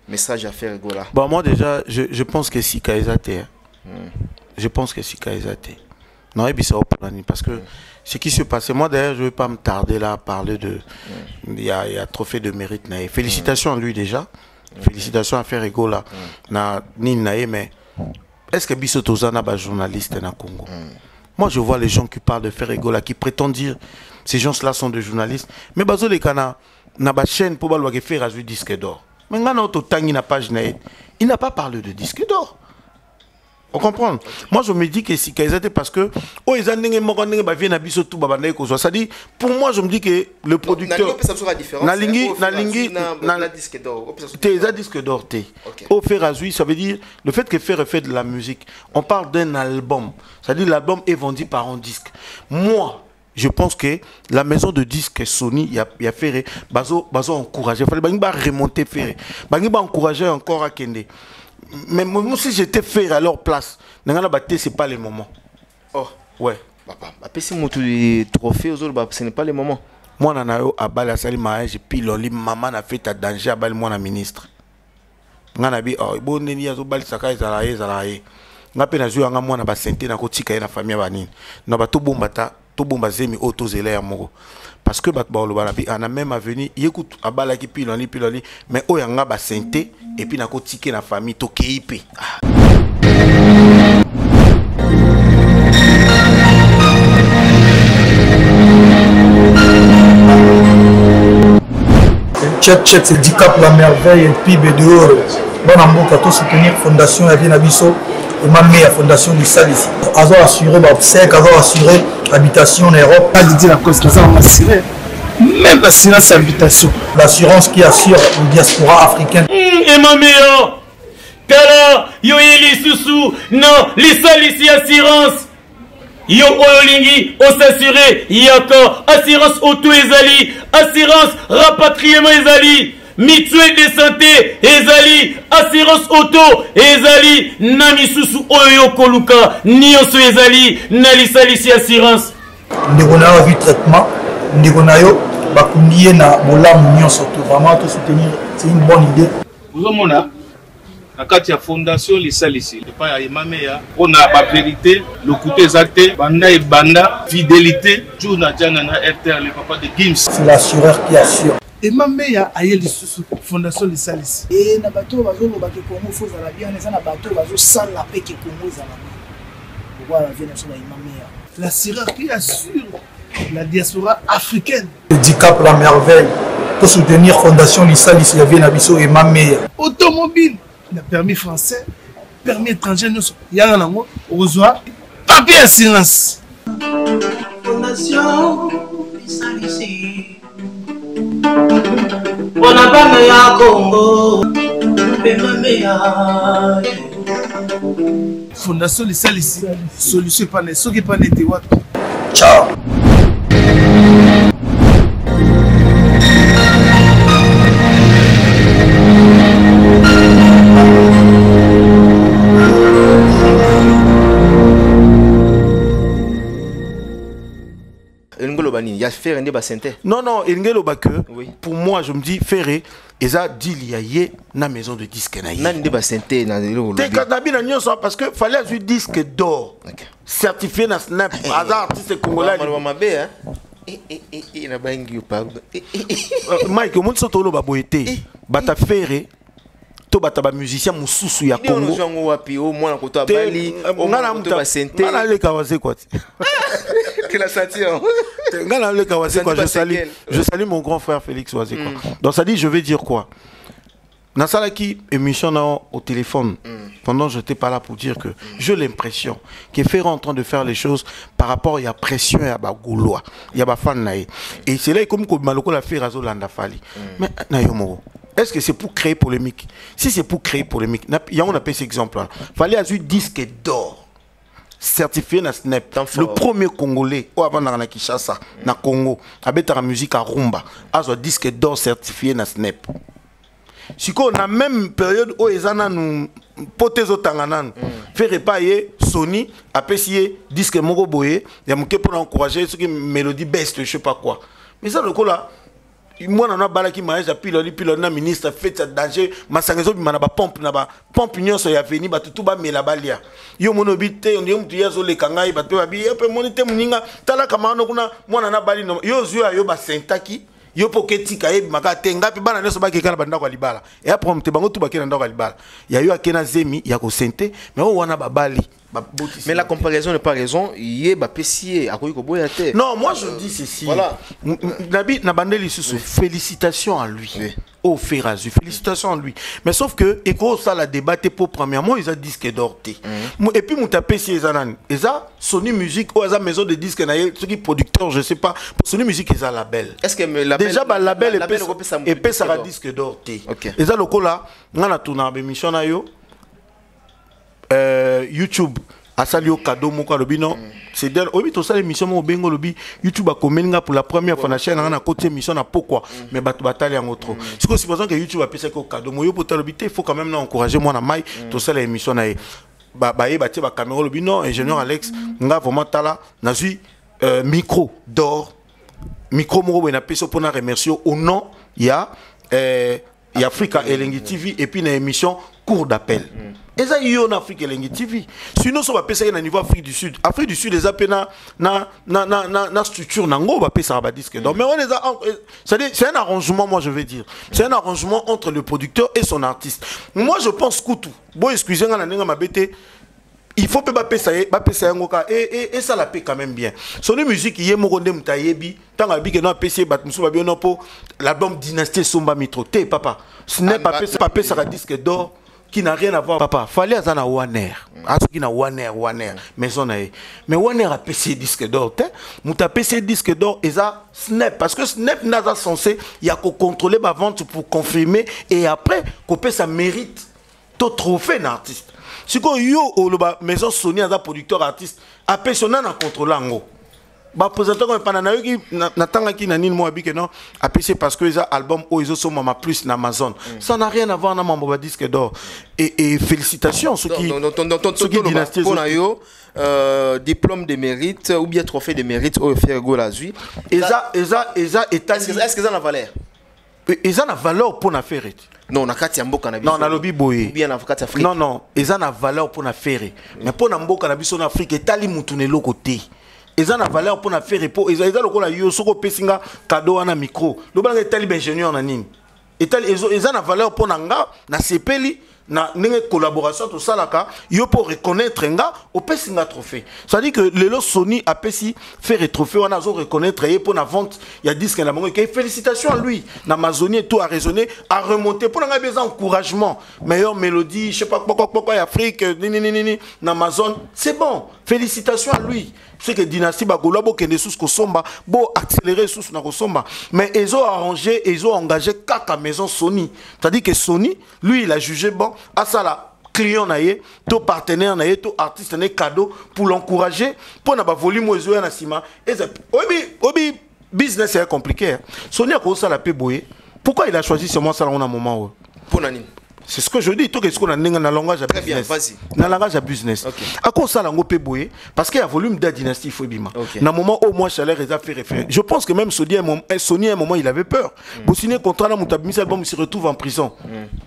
Message à Ferragola. Bon, moi déjà, je pense que si Kaizate. Je pense que si Kaizate. Non, parce que ce qui se passait, moi d'ailleurs, je ne vais pas me tarder là à parler de. Il y a trophée de mérite. Félicitations à lui déjà. Félicitations à Ferragola. Mais est-ce que Bissotozana est journaliste dans Congo? Moi, je vois les gens qui parlent de Ferragola, qui prétendent dire ces gens-là sont des journalistes. Mais Bazo les Kana, na ba chaîne pour balwa faire à disque d'or. Mais ngana ototangi na page na il n'a pas parlé de disque d'or. On comprend. Moi, je me dis que si Kaizate parce que oh ils ont ça dit pour moi je me dis que le producteur na lingi disque d'or te au faire azui ça veut dire le fait que faire de la musique on parle d'un album ça dit l'album est vendu par un disque. Moi je pense que la maison de disques Sony y a fait bazo encourager il fallait pas remonter faire ba encourager encore à Kende. Mais moi si j'étais fait à leur place, c'est pas le moment. Oh, ouais. Papa, si mon trophée aux autres, ce n'est pas le moment. Moi, je suis à Bala Sali Maïs, et puis maman a fait un danger à Bala, moi, la ministre. Je suis oh, bon, je suis à Bala Sakai, Zalaye. Je suis à moi, je suis à la famille. Je suis à parce que on a même avenir écoute abala ki piloni mais oyanga ba santé et puis nako tiké na famille to KIP. Check c'est 10 cap la merveille et puis dehors. Bon amboka to soutenir fondation ya Vina Biso et ma meilleure fondation du Sal ici. Azo assurer ba obsèque, azo assurer habitation en Europe. Pas dit la cause que ça on assurer. Même l'assurance habitation. L'assurance qui assure la diaspora africaine. Et ma meilleure Tala yo ili susu non l'Isal ici assurance. Yo olingi o s'assurer yako assurance auto ezali assurance rapatriement ezali mutuelle de santé ezali assurance auto ezali na misusu oyo koluka nyonso ezali na lisalisi assurance ndeko na vu traitement ndeko na yo bakundiye na bolamu nyonso to vraiment to soutenir c'est une bonne idée vous omona na kati ya fondation lisalisi pas ya Mameya on a la vérité le côté exact banda et banda fidélité tout na jana na RTL le papa de Gims c'est l'assureur qui assure. Et Mameya aye lisusu fondation lisalisi et na bato bazolo ba ke Congo faut za la bien na na bato bazo sala pe ke Congo za la bien voilà vient sur la Mameya l'assureur qui assure la diaspora africaine. 10 cap la merveille pour soutenir fondation lisalisi ya Vina Biso et Mameya. Automobile le permis français, permis étranger, nous sommes au revoir, papier assurance. Fondation Lisalisi, on a pas meilleur Congo, Fondation Lisalisi, solution pas les qui pas n'était what. Ciao. Non, pour moi, je me dis, Ferré, et ça, dit il y a une maison de disque. Parce que fallait un disque d'or certifié dans Snap. Hasard, artiste congolais. Mike, au monde sont au baboété. Bata Ferré. Bataba musicien mususu ya Congo. Je salue mon grand frère Félix Oazé. Donc ça dit je vais dire quoi. Dans ça qui émission au téléphone pendant je n'étais pas là pour dire que j'ai l'impression qu'il est en train de faire les choses par rapport à la pression et à la goulois, il y a fan naï et c'est là comme Maloko l'a fait Razo Landa Fali. Mais naïo est-ce que c'est pour créer polémique? Si c'est pour créer polémique, il y a on appelle cet exemple là. Fallait avoir disque d'or certifié na Snap. Le premier Congolais avant na Kinshasa, na Congo, avec la musique à rumba, a un disque d'or certifié na Snap. Si on a même période où ils ont poté zotanganan faire pas Sony apprécier disque moko boye ya muke pour encourager ce qui mélodie best je sais pas quoi mais ça le coup là moi on a balaki mariage à piloli na ministre fait ça danger masangezo bimana ba pompe nyonso ya veni ba tutu ba mela balia yo monobité on yom tuya zo le kangai ba pe ba bi pe monite muninga tala kamano kuna mwana na bali no yo zuya yo ba sentaki yo poketi ka yebi makate ngapi bana neso ba kekala banda kwa libala et après on te bango tout ba kena ndako libala ya yo akena zemi ya ko sente mais on wana ba bali. Mais la comparaison n'est pas raison. Non, moi je dis ceci. Voilà. Nabi Nabandeli Soussou, félicitations à lui. Oui. Au Ferrazu, félicitations à lui. Mais sauf que, écho, ça la débatté pour premièrement, ils ont disque d'or. Et puis, mon tapé, si ils ont Sony Music, ou ils ont maison de disques, ceux qui producteurs, je sais pas. Pour Sony Music, ils ont label. Est-ce que le label. Déjà, le label et ça va disque d'or. Ils ont le coup là, on a tourné une émission na yo. YouTube asalio cadeau moko lobi non c'est d'ailleurs obi to sala émission mo bengo lobi YouTube a comenga pour la première fois na chaîne na côté émission na pourquoi mais bato batali en autre c'est que supposons que YouTube a payé ko cadeau mo yo pour lobi il faut quand même encourager moi na mai to sala émission na ba tie ba caméra lobi non ingénieur Alex nga vraiment tala na suis micro d'or micro mo na peso pour na remercier au nom il y a Africa Elengi TV et puis une émission cours d'appel. Et ça, il y a en Afrique Elengi TV. Sinon, ça va passer à niveau Afrique du Sud. Afrique du Sud, les appels na structure nango va passer à disque. Donc, mais on les a. C'est un arrangement, moi je vais dire. C'est un arrangement entre le producteur et son artiste. Moi, je pense Koutou. Bon, excusez-moi, ma bête. Il faut pas passer et ça la paie quand même bien. Son musique il est moronde mutayebi tant que que non PC bat musu babio non pour l'album Dynastie Somba Mitro té papa ce n'est pas PC ça disque d'or qui n'a rien à voir papa fallait azana Warner aso qui na Warner maison na mais Warner a PC disque d'or té muta PC disque d'or et ça Snap parce que Snap n'a pas censé il y a qu'à contrôler ma vente pour confirmer et après qu'on ça mérite tout trophée d'un artiste. Si vous avez maison Sony as un producteur artiste, après son an à contrôler en haut. Bah présentement comme pendant qui n'attend qui n'a ni moi que non. Après c'est parce que les albums où ils sont mama plus na Amazon. Ça n'a rien à voir avec mon disque d'or. Et félicitations ceux qui dynastie diplôme de mérite ou bien trophée de mérite au Fergo la Zui. Est-ce qu'ils ont la valeur? Ils ont la valeur pour la faire. Non, na kati ya mboka na biso. Non, na lobi boye. Bien na kati Afrique. Non, ils ont la valeur pour la faire. Mais pour na mboka na biso na Afrique, etali mutu ne lokote. Ils ont la valeur pour la faire pour ils ont lokola yo soko pesinga cadeau na micro. Lo banga etali ingénieur na nini. Etali ils ont la valeur pour nanga na sepeli na nenge collaboration tout ça là ka yo pour reconnaître nga au pesinga trophée. Ça dit que le Sony a pesi faire trophée on a zo reconnaître et pour la vente il y a disque na bango que félicitations à lui na Amazonie tout a raisonné a remonter pour nga besoin encouragement meilleure mélodie je sais pas quoi Afrique ni na Amazon c'est bon félicitations à lui c'est que dynastie bagola bo kende sous ko somba bo accélérer sous na ko somba mais ils ont arrangé ils ont engagé quatre maisons Sony c'est-à-dire que Sony lui il a jugé bon à ça là client naie tout partenaire naie tout artiste naie cadeau pour l'encourager pour na ba volume ozo na sima et obi business est compliqué Sony a commencé à la paix boyer pourquoi il a choisi seulement ça dans un moment pour nani. C'est ce que je dis, tout ce qu'on a dans le langage à business. Très bien, vas-y. Dans le langage à business. À quoi ça l'ango péboé? Parce qu'il y a un volume de dynastie Fobima. Dans le moment où moi Chaleur les a fait référence. Je pense que même Sony à un moment il avait peur. Pour signer contrat là, Moutabmis album il se retrouve en prison.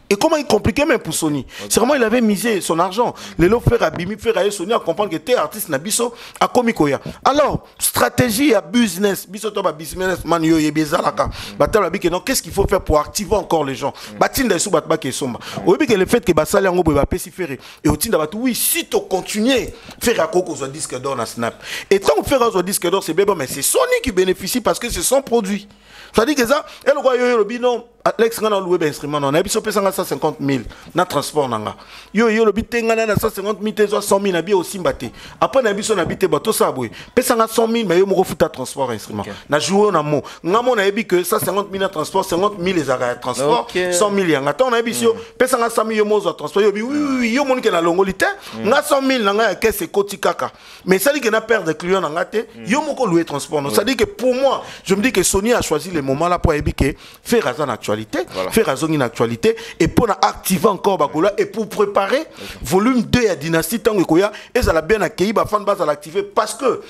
Et comment il compliquait même pour Sony? C'est vraiment il avait misé son argent. Les lots faire Abimi faire à Sony à comprendre que t'es artiste Nabiso à Komikoya. Alors stratégie à business, Biso toba business man yo yebezalaka. Batala bi que non qu'est-ce qu'il faut faire pour activer encore les gens? Batinda sous batba ke somba. Oui, que le fait que Bassali Ango va passer faire et au oui, si tu continues faire à Coco sur disque d'or na Snap. Et tant que faire un disque d'or, c'est bien, mais c'est Sony qui bénéficie parce que c'est son produit. C'est-à-dire que ça, et le roi yo binon Alex ngana loué ben instrument on a biso pesa 150 000 na transport nanga. Yo le bitenga na 150 000 tezo 100 000 na bi aussi mbaté. Après na biso na bité bato ça boy. Pesa 100 000 mais yo mo refuta transport instrument. Na jouer na mo. Ngamo na yebi que 150 000 na transport 50 000 les arrêts transport 100 000 yanga. Tant na biso pesa 100 000 yo mo za transport yo bi oui yo moni que na longolité. Na 100 000 nanga ya caisse koti kaka. Mais ça dit que na perdre de clients nanga té yo mo ko louer transport. Ça dit que pour moi, je me dis que Sony a choisi les moments là pour yebi que faire razan actuel. actualité, faire une actualité, et pour activer encore Bagola, et pour préparer volume 2 à Dynastie Tango Koya, et ça l'a bien accueilli, fan base à l'activer, parce que,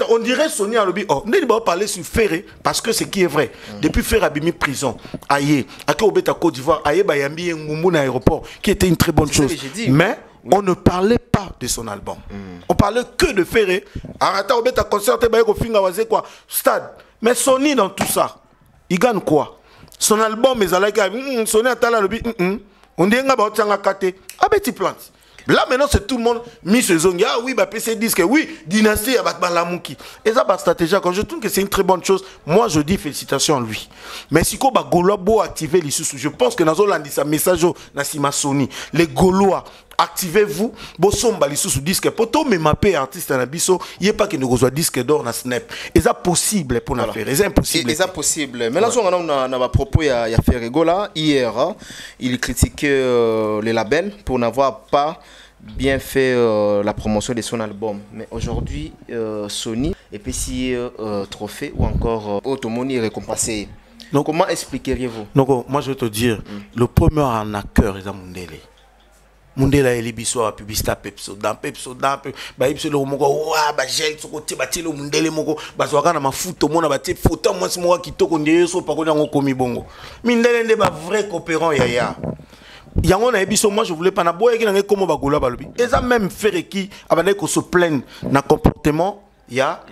on dirait Sony à l'objet, on ne va pas parler sur Ferré, parce que c'est qui est vrai. Depuis Ferré Abimi prison, aïe, à Côte d'Ivoire, aïe, Bayambi, Ngumbu, aéroport, qui était une très bonne chose. Mais, on ne parlait pas de son album. On parlait que de Ferré. Arata Obeta concert, quoi, stade. Mais Sony dans tout ça, il gagne quoi? Son album, Sony a talent, on dit que petit plante. Là maintenant c'est tout le monde mis ce zone. Ah oui, bah PC disque, oui, Dynastie avec Balamouki. Et ça, stratégie, quand je trouve que c'est une très bonne chose, moi je dis félicitations à lui. Mais si quoi, Gaulois beau activer les sous, je pense que dans un sa message Nassima Sony, les Gaulois, activez-vous, Bossomba les sous disque, poto me mappé artiste à biso, il n'y a pas que nous reçoit disque d'or na Snap. Et ça possible pour nous faire, c'est impossible. Et ça possible. Mais là, on a propos, il y a Ferregola, hier, il critiquait les labels pour n'avoir pas bien fait la promotion de son album. Mais aujourd'hui, Sony et PCI trophée ou encore Automoni récompensé. Donc comment expliqueriez-vous? Donc moi je vais te dire, le premier arnaqueur est à Mundele. Mundela elibiso a publicité Pepso dans ba ipso le moko wa ba gel so côté ba tilo Mundele moko ba zwaka na mafuto mona ba te photo moi mo kitoko ndiye so pa ko nyango komi bongo Mindele nde ba vrai coopérant yaya yango na ebiso moi je voulais pas na boye ki na komo ba gola ba lobi et ça même faire qui abandé ko se plaindre na comportement ya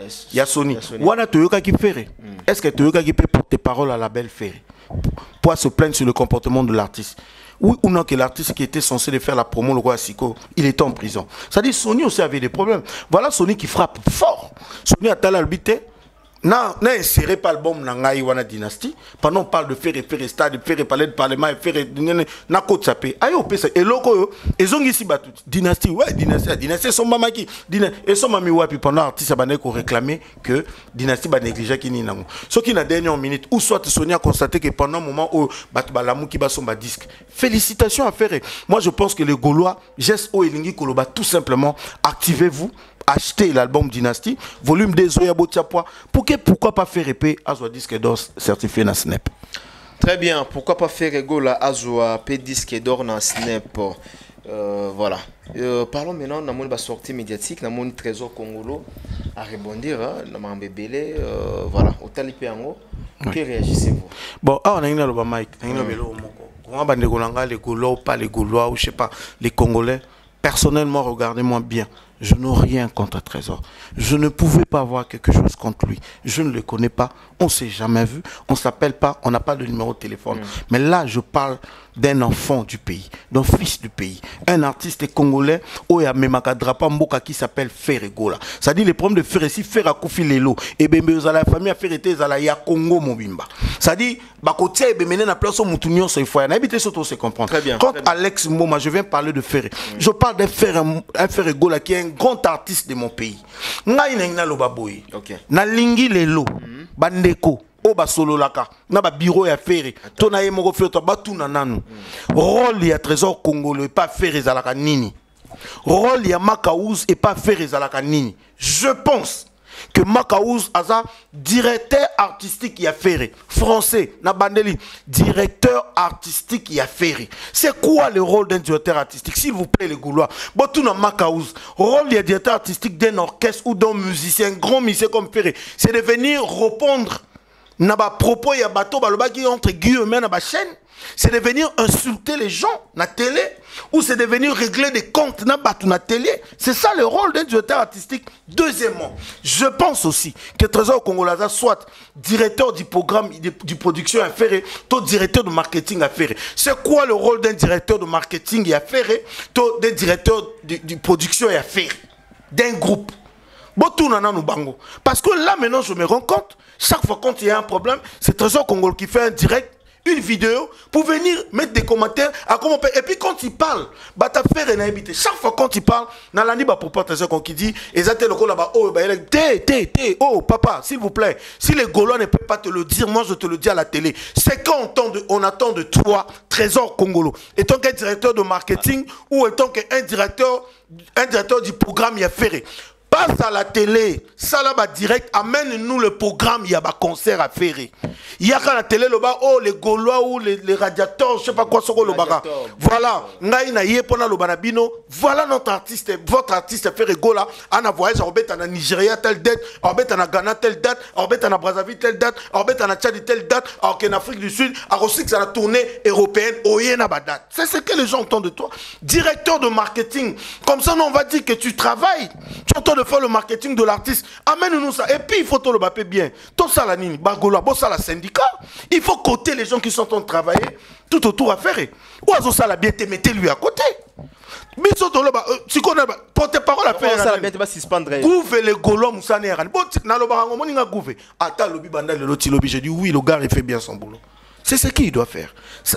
Sony wana toyoka ki faire est-ce que toyoka ki peut porter parole à la belle faire pour se plaindre sur le comportement de l'artiste? Oui ou non que l'artiste qui était censé faire la promo, le roi Siko, il était en prison. Ça dit Sony aussi avait des problèmes. Voilà Sony qui frappe fort. Sony a talent albité. n'a inséré pas l'album Nangaï Wana Dynastie. Pendant on parle de faire stade, faire parler de parlement, faire na côte sapé. Aïe au PC et loko ils ont ici battu Dynastie ouais Dynastie son mamaki et son mami wapi pendant artiste abané ko réclamer que Dynastie ba négliger qui ni nango. Ce qui na dernière minute ou soit Sonia a constaté que pendant un moment où battu balamu qui ba son ba disque. Félicitations à faire. Moi je pense que les Gaulois geste o elingi koloba tout simplement activez-vous. Acheter l'album Dynastie, volume des Zoya Botiapois, pourquoi pas faire épée Azwa disque d'or certifié dans Snap. Très bien, pourquoi pas faire ego la Azwa P disque d'or dans Snap. Voilà. Parlons maintenant de la sortie médiatique, de mon trésor congolo à rebondir, dans mon bébé, voilà, au talipiango. Que réagissez-vous? Bon, on a une autre mic, on a les Gaulois, pas les Gaulois, ou je sais pas, les Congolais. Personnellement, regardez-moi bien. Je n'ai rien contre Trésor. Je ne pouvais pas avoir quelque chose contre lui. Je ne le connais pas. On ne s'est jamais vu. On ne s'appelle pas. On n'a pas de numéro de téléphone. Mais là, je parle d'un enfant du pays, d'un fils du pays, un artiste congolais où il y a même un drapeau mboka qui s'appelle Ferregola. Ça dit les problèmes de Ferre ici, Ferre a Kofi Lelo. Et bien, la famille a fait été ya Congo Mobimba. Ça dit, bakotia et bien na place au Moutounion c'est fois. On a habité surtout se comprendre. Très bien. Quand Alex Moma, je viens parler de Ferre. Je parle d'un Ferregola qui est un grand artiste de mon pays. Ngai na lobaboy. Na lingi lelo, bandeko. Oba solo laka na ba bureau ya Ferre tona ye moko feto batuna nanu rôle ya Trésor congolais pas Ferre zalaka nini rôle ya Makaouz et pas Ferre zalaka nini. Je pense que Makaouz aza directeur artistique ya Ferre français na bandeli directeur artistique ya Ferre. C'est quoi le rôle d'un directeur artistique s'il vous plaît les Gaulois? Botuna Makaouz rôle ya directeur artistique d'un orchestre ou d'un musicien grand musicien comme Ferre c'est de venir répondre na ba propos ya bateau baloba qui entre guillemets na ba chaîne, c'est de venir insulter les gens na télé ou c'est de venir régler des comptes na bateau na télé. C'est ça le rôle d'un directeur artistique. Deuxièmement, je pense aussi que Trésor Congolais soit directeur du programme du production à Ferre, toi directeur de marketing à Ferre. C'est quoi le rôle d'un directeur de marketing à Ferre, toi d'un directeur du production à Ferre d'un groupe? Parce que là maintenant je me rends compte, chaque fois quand il y a un problème, c'est Trésor Congolais qui fait un direct, une vidéo, pour venir mettre des commentaires à comment on peut. Et puis quand il parle, chaque fois quand il parle, pour Trésor qui dit, oh papa, s'il vous plaît, si les Gaulois ne peuvent pas te le dire, moi je te le dis à la télé. C'est quand on attend de toi, Trésor Congolais, étant qu'un directeur de marketing ou étant qu'un directeur du programme, il y a Ferré. passe à la télé, ça là, direct, amène-nous le programme, il y a un concert à faire. Il y a quand la télé, oh, les Gaulois ou les radiateurs, je sais pas quoi, le baga. Voilà, voilà notre artiste, votre artiste fait Gola, on a voyagé, on est en Nigeria telle date, on est en Ghana telle date, on est en Brazzaville telle date, on est en Tchad telle date, on est en Afrique du Sud, on est en tournée européenne, on est en date. C'est ce que les gens entendent de toi. Directeur de marketing, comme ça, on va dire que tu travailles, tu entends de faire le marketing de l'artiste, amène-nous ça. Et puis, il faut te le bapper bien. Tout ça, la nini, Bagola, bon, ça, la syndicat. Il faut coter les gens qui sont en train de travailler tout autour à faire. Ou ça, la bien, mettez-lui à côté. Mais tu connais, porte-parole à faire. Ça, la bien, tu vas suspendre. Gouve les Gaulois, Moussa Néran. Bon, na lo barango, moni nga gouve. Attends, le bibanda, le loti, lobby. J'ai dit, oui, le gars, il fait bien son boulot. C'est ce qu'il doit faire.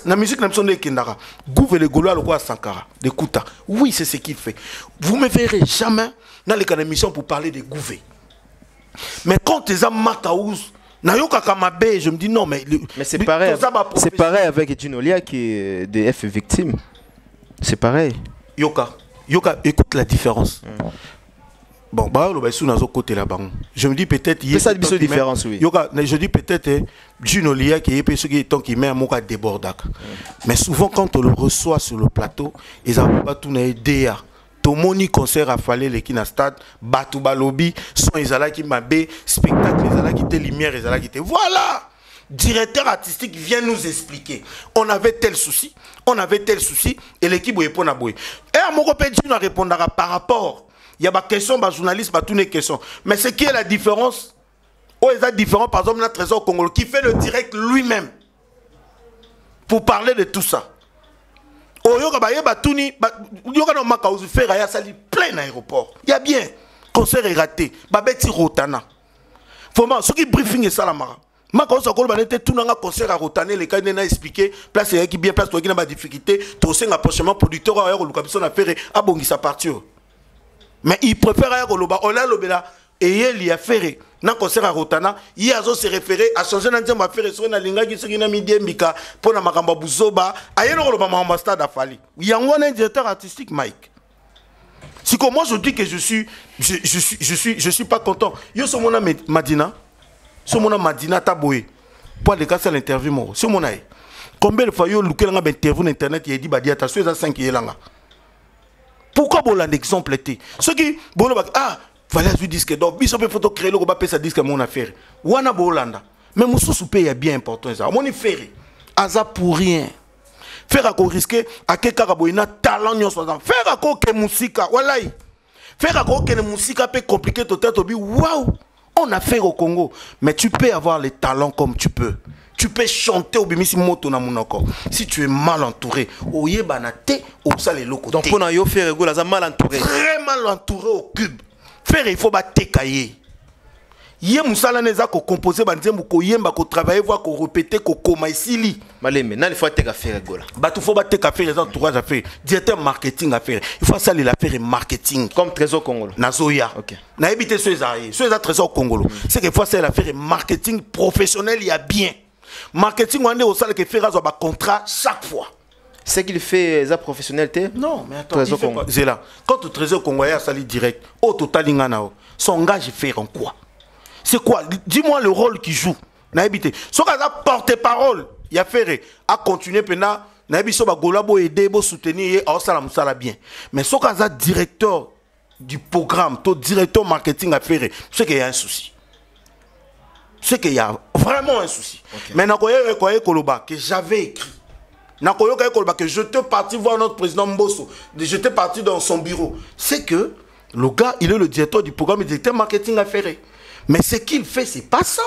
La musique n'a pas de Kendara. Gouve les Gaulois, le roi Sankara, de Kouta. Oui, c'est ce qu'il fait. Vous ne me verrez jamais dans les émissions pour parler de Gouve. Mais quand tu es à Mataouz, je me dis non, mais c'est pareil. C'est pareil avec Ginolia qui est des F victimes. C'est pareil. Yoka, écoute la différence. Bon, je me dis peut-être. C'est ça la différence, oui. Yoka, je dis peut-être Ginolia qui est ceux qui met un mot à débordac. Mais souvent, quand on le reçoit sur le plateau, ils n'ont pas tout DA. Tout le monde concert à Fallait les qui na stade, Batou Balobi, son Isala qui mabé, spectacle Isala qui était lumière, Isala qui était. Voilà! Directeur artistique vient nous expliquer. On avait tel souci, et l'équipe est pour naboué. Et à mon repère, nous répondra par rapport. Il y a des questions, des journalistes, toutes les questions. Mais ce qui est la différence, différent, par exemple, notre trésor congolais, qui fait le direct lui-même pour parler de tout ça. Oh, il plein d'aéroports. Il y a bien. Concert est raté. Babeti Rotana. Faut ce qui briefing est ça la mara. Ma concert tout concert à Rotana. Les cas n'a expliqué. Place qui bien place qui n'a pas de difficulté. Tout c'est un approchement producteur à le capison à faire à bongi sa partir. Mais il préfère à Roloba. On a l'obéla. Et il y a fait un concert à Rotana, il a se référé à changer dans ma faire sur la linga qui se n'a mis d'embika pour la makamba buzoba, ailleurs le bama stade à Fali. Il y a un directeur artistique Mike. Si comme moi je dis que je suis pas content. Yo sur mon Madina, sur mon Madina Taboué. Pour les cas c'est l'interview moi. Sur mon aïe. Combien de fois yo luké langa interview internet il dit bah dia ta sur ça 5 yelanga. Pourquoi bon l'exemple était. Ceux qui bon ah voilà du disque d'or. Biso peut photo créer le roba ça disque mon affaire. Wana bolanda. Mais mon sous-pay est bien important ça. Mon faire. Aza pour rien. Faire à quoi risquer à quel caraboina talent nyo soit. Faire à quoi que musique voilà. Faire à quoi que musique peut compliquer tout tête obi. Waouh. On a fait au Congo. Mais tu peux avoir les talents comme tu peux. Tu peux chanter au bimisi moto na monoko. Si tu es mal entouré, oye banate ou ça les locaux. Donc on a yo faire go la mal entouré. Très mal entouré au cube. Faire il faut battre cahier. Yé musala neza ko composer banzembu ko yemba ko travailler voir ko répéter ko koma ici li. Malé mais il faut te faire gola. Bah tu faut battre faire les entourages à faire. Directeur marketing à faire. Il faut ça les affaires marketing comme Trésor Congolo. Nazoya. OK. Na habité ceux ça Trésor Congolo. C'est que faut ça l'affaire marketing professionnel il y a bien. Marketing on est au salle que faire un contrat chaque fois. C'est qu'il fait ça professionnel Non, mais attends, c'est là. Quand le Trésor congolais a sali direct, au total son engage fait en quoi? C'est quoi? Dis-moi le rôle qu'il joue. Naibité. Son gars porte-parole, il a fait à continuer pendant Naibiso ba golabo aider, bo soutenir et salam sala bien. Mais son gars directeur du programme, ton directeur marketing a fait, c'est qu'il y a un souci. C'est qu'il y a vraiment un souci. Okay. Mais que j'avais écrit. Que j'étais parti voir notre président Mbosso, j'étais parti dans son bureau. C'est que le gars, il est le directeur du programme, le directeur marketing affairé. Mais ce qu'il fait, c'est pas ça.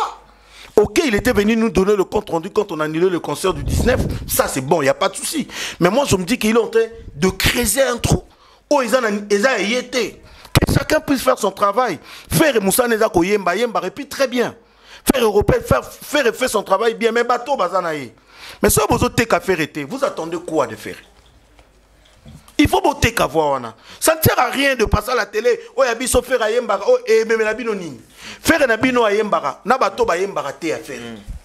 Ok, il était venu nous donner le compte rendu quand on a annulé le concert du 19. Ça, c'est bon, il n'y a pas de souci. Mais moi, je me dis qu'il est en train de creuser un trou. Oh, ils ont été. Que chacun puisse faire son travail. Faire Moussa Neza Koyemba, Yemba, et puis très bien. Faire européen, faire son travail bien. Mais bateau, bazanaï. Mais si vous avez vous attendez quoi de faire? Il faut botter qu'à voir. Ça ne sert à rien de passer à la télé. Oh, il y a des faire à Yembara. Oh, et même la binonine. Faire un abino à Yembara. N'a pas tout à Yembara à faire.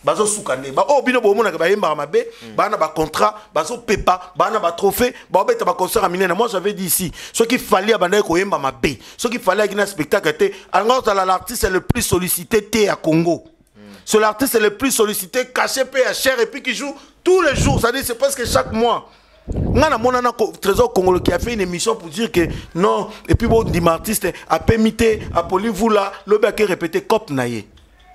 bazo soukane ba oh bino bomona ba yemba mabe bana ba contrat bazo pepa bana ba trophée ba beta ba concert à minene. Moi j'avais dit ici ce qu'il fallait abandonner ko yemba mabe ce qu'il fallait qu'il y ait un spectacle était alors l'artiste est le plus sollicité té à Congo. C'est l'artiste le plus sollicité caché payé cher et puis qui joue tous les jours, ça dit c'est presque chaque mois. Ngana monana Trésor Congolais qui a fait une émission pour dire que non et puis bon dit artiste a pémité a polivula le bec répété cop naie.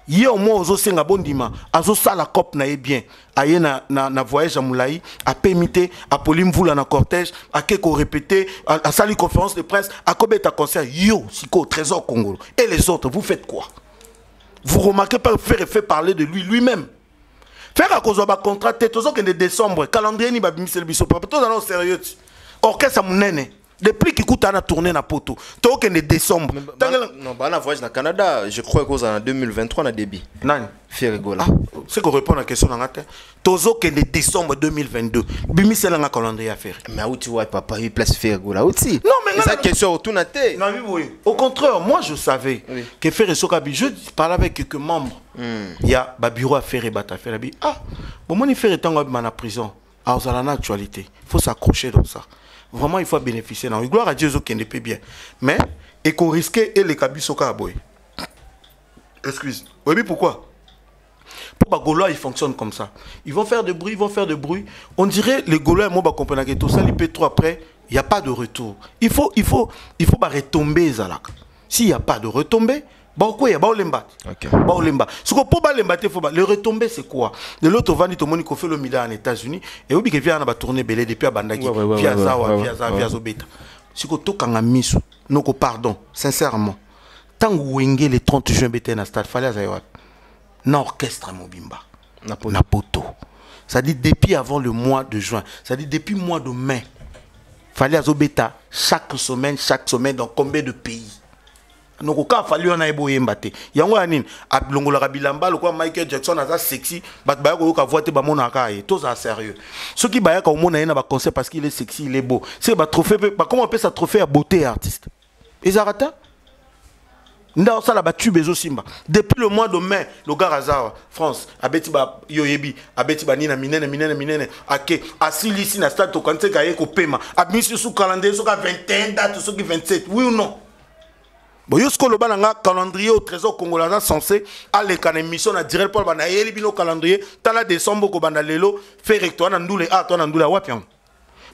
Hier au moins aux senga bondima azo sala cop naie bien. Aye na voyage à Moulaï a pémité a polimvula na cortège a keko répété a sali conférence de presse a kobeta concert yo siko Trésor Congolais et les autres vous faites quoi? Vous remarquez pas faire et fait parler de lui-même. Faire à cause de ma contrat, tout ça que de décembre, calendrier ni babimisi le biso, papa, tout dans sérieux. Orchestre monene. Depuis qu'il coûte à tourner na poto, tout que de décembre. Non, bah on voyage na Canada, je crois qu'en 2023 on a débit. Non. Fait rigoler. C'est qu'on répond à la question dans la tête. Tout ça que de décembre 2022, bimi c'est là calendrier à faire. Mais où tu vois papa, il place faire rigoler aussi. Non mais c'est question autour na tête. Non oui. Au contraire, moi je savais que faire Sokabi, je parlais avec quelques membres. Il y a un bureau à faire et battre à faire. Ah, bon moi il fait étant dans la prison. Alors ça la actualité. Il faut s'accrocher dans ça. Vraiment, il faut bénéficier. Non, gloire à Dieu, qui ne peut bien. Mais, et qu'on risquait, et les cabis sont à excuse. Oui, mais pourquoi? Pour les Gaulois, ils fonctionnent comme ça. Ils vont faire de bruit, On dirait, les Gaulois, moi, je comprends que tout ça, ils peut trop après, il n'y a pas de retour. Il faut retomber, Zalak. S'il n'y a pas de retombée, pourquoi il y a Baolemba? Ce qu'on peut pas le retomber, c'est quoi? De l'autre, on va dire que fait le Mida en États-Unis, et on vient à tourner belé depuis à Bandaki, via Zawa, via Zobeta. Ce qu'on peut pas miso, non, pardon, sincèrement. Tant que le 30 juin, bété dans le stade, fallait avoir un orchestre Mobimba, Napoto. Ça dit depuis avant le mois de juin, ça dit depuis le mois de mai, fallait Zobeta chaque semaine, dans combien de pays? Donc quand fallu on a eboye mbate yango anine ablongola kabilamba lokwa Michael Jackson aza sexy bat ba ko ka voiter ba mona kaye tout ça sérieux ceux qui ba ka mona na ba concert parce qu'il est sexy il est beau c'est ba trophée ba comment on appelle ça trophée à beauté artiste ezarata nda ça la battu bezo simba depuis le mois de mai le gars Azar France abeti ba yoyebi abeti ba nina minene ake asili ici na stade to kanse ka yeko pema admission sous calendrier so ka 21 dates so ki 27 oui ou non? Bon, yosko le bananga calendrier au Trésor Congolais censé aller quand émission na direct pour bana yeli bino calendrier tala décembre ko bana lelo fait recto na ndule a to na ndule wapian.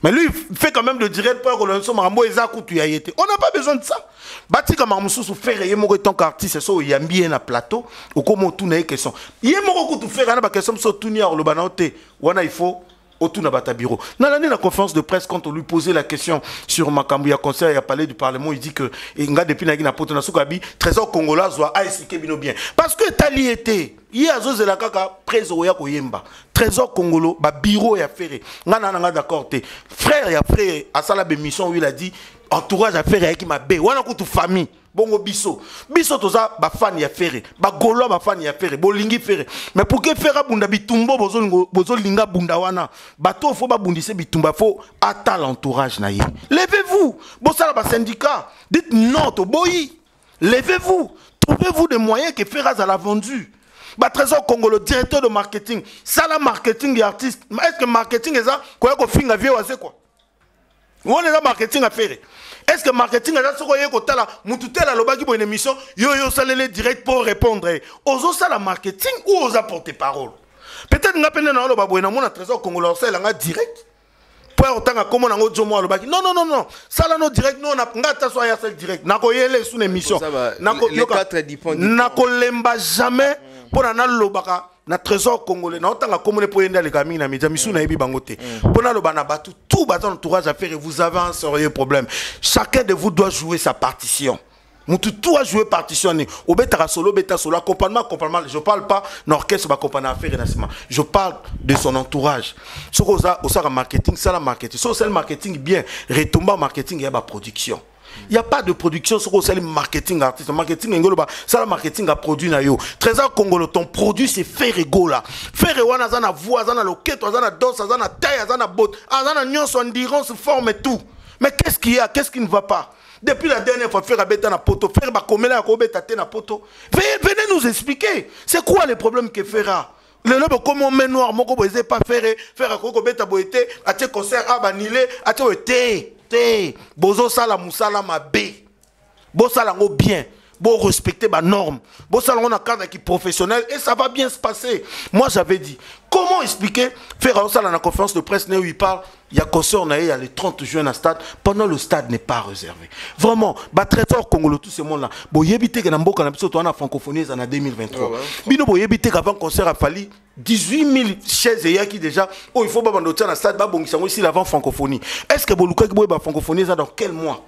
Mais lui fait quand même de direct pour que le son marambo ezakutu ya yete. On n'a pas besoin de ça. Bati comme mususu faire yé moko tant qu'artiste so yambi na plateau ou comme tout na question. Yé moko kutu faire na ba question so tunia le bana ote wana il faut autour de notre bureau. Dans l'année de la conférence de presse, quand on lui posait la question sur Makambouya Conseil, il a parlé du Parlement, il dit que depuis Nagina Potonasukabi, Trésor Congolais doit expliquer bien. Parce que Tali était, il y a Zozela Kaka, Trésor Koyemba, Trésor Congolais, bureau et affaire. Nana d'accord, frère et frère, à ça la mission où il a dit, entourage affaire avec ma bé, ou on a toute famille. Bongo biso toza ba fan ya ferre ba golo ba fan ya ferre bolingi ferre mais pour que ferre bunda bitumbo bozo linga bunda wana bato fo ba bundise bitumba fo ata l'entourage na ye levez-vous bosala ba syndicat dites non to boyi levez-vous trouvez-vous des moyens que ferre a la vendu ba Trésor Congolais directeur de marketing ça la marketing des artistes est-ce que marketing est ça quoi ko finga vieux c'est quoi on est là marketing à faire. Est-ce que marketing est ce qu'on a là mututel à l'obaki pour une émission yo salele direct pour répondre aux ça la marketing ou aux apporter parole peut-être n'a peine na loba boina mon Trésor Congolais ça la direct pour autant que comment ngo jomo l'obaki non ça la no direct non na ngata so ya celle direct na ko yele sous émission na ko lemba jamais pour na lobaka na Trésor Congolais na otanga komone po yenda les gamins na média misu na yebi bangote pona loba na batu tout baton entourage à faire et vous avez un sérieux problème chacun de vous doit jouer sa partition mutu tout a joué partition au beta solo accompagnement je parle pas d'orchestre ba compagnie à faire je parle de son entourage ce qu'on a au ça marketing ça la marketing c'est le marketing bien retomba marketing et ba production. Il n'y a pas de production sur le marketing artiste. Marketing, ça le marketing a produit na yo. Trésor Congolais, ton produit c'est faire égola. Faire égola, ça na voix, ça na loquette, ça na danse, ça na taille, ça na botte, ça na nuance, endurance, forme et tout. Mais qu'est-ce qu'il y a? Qu'est-ce qui ne va pas? Depuis la dernière fois, faire abeta na poto, faire ba komela ko beta na poto. Venez nous expliquer. C'est quoi les problèmes que fera? Le lobo comme on met noir, mon cobo pas faire un coco beta boité, à tes concert à banilé, à te bozo sala musala ma b. Bo sala ngo bien. Bon respecter ma norme, bon ça on a un cadre qui est professionnel et ça va bien se passer. Moi j'avais dit, comment expliquer faire ça dans la conférence de presse où il parle, il y a concert on a il y a le 30 juin à stade, pendant le stade n'est pas réservé. Vraiment, bah traiteur Congolo tout ce monde là. Bon yebité que na mboka na biso to na francophonie en 2023. Bino bo yebité qu'avant concert a fallu 18 000 chaises et qui déjà oh il faut pas bandoter dans stade ba bongisa ici l'avant francophonie. Est-ce que boluka ki boye ba francophonie ça dans quel mois?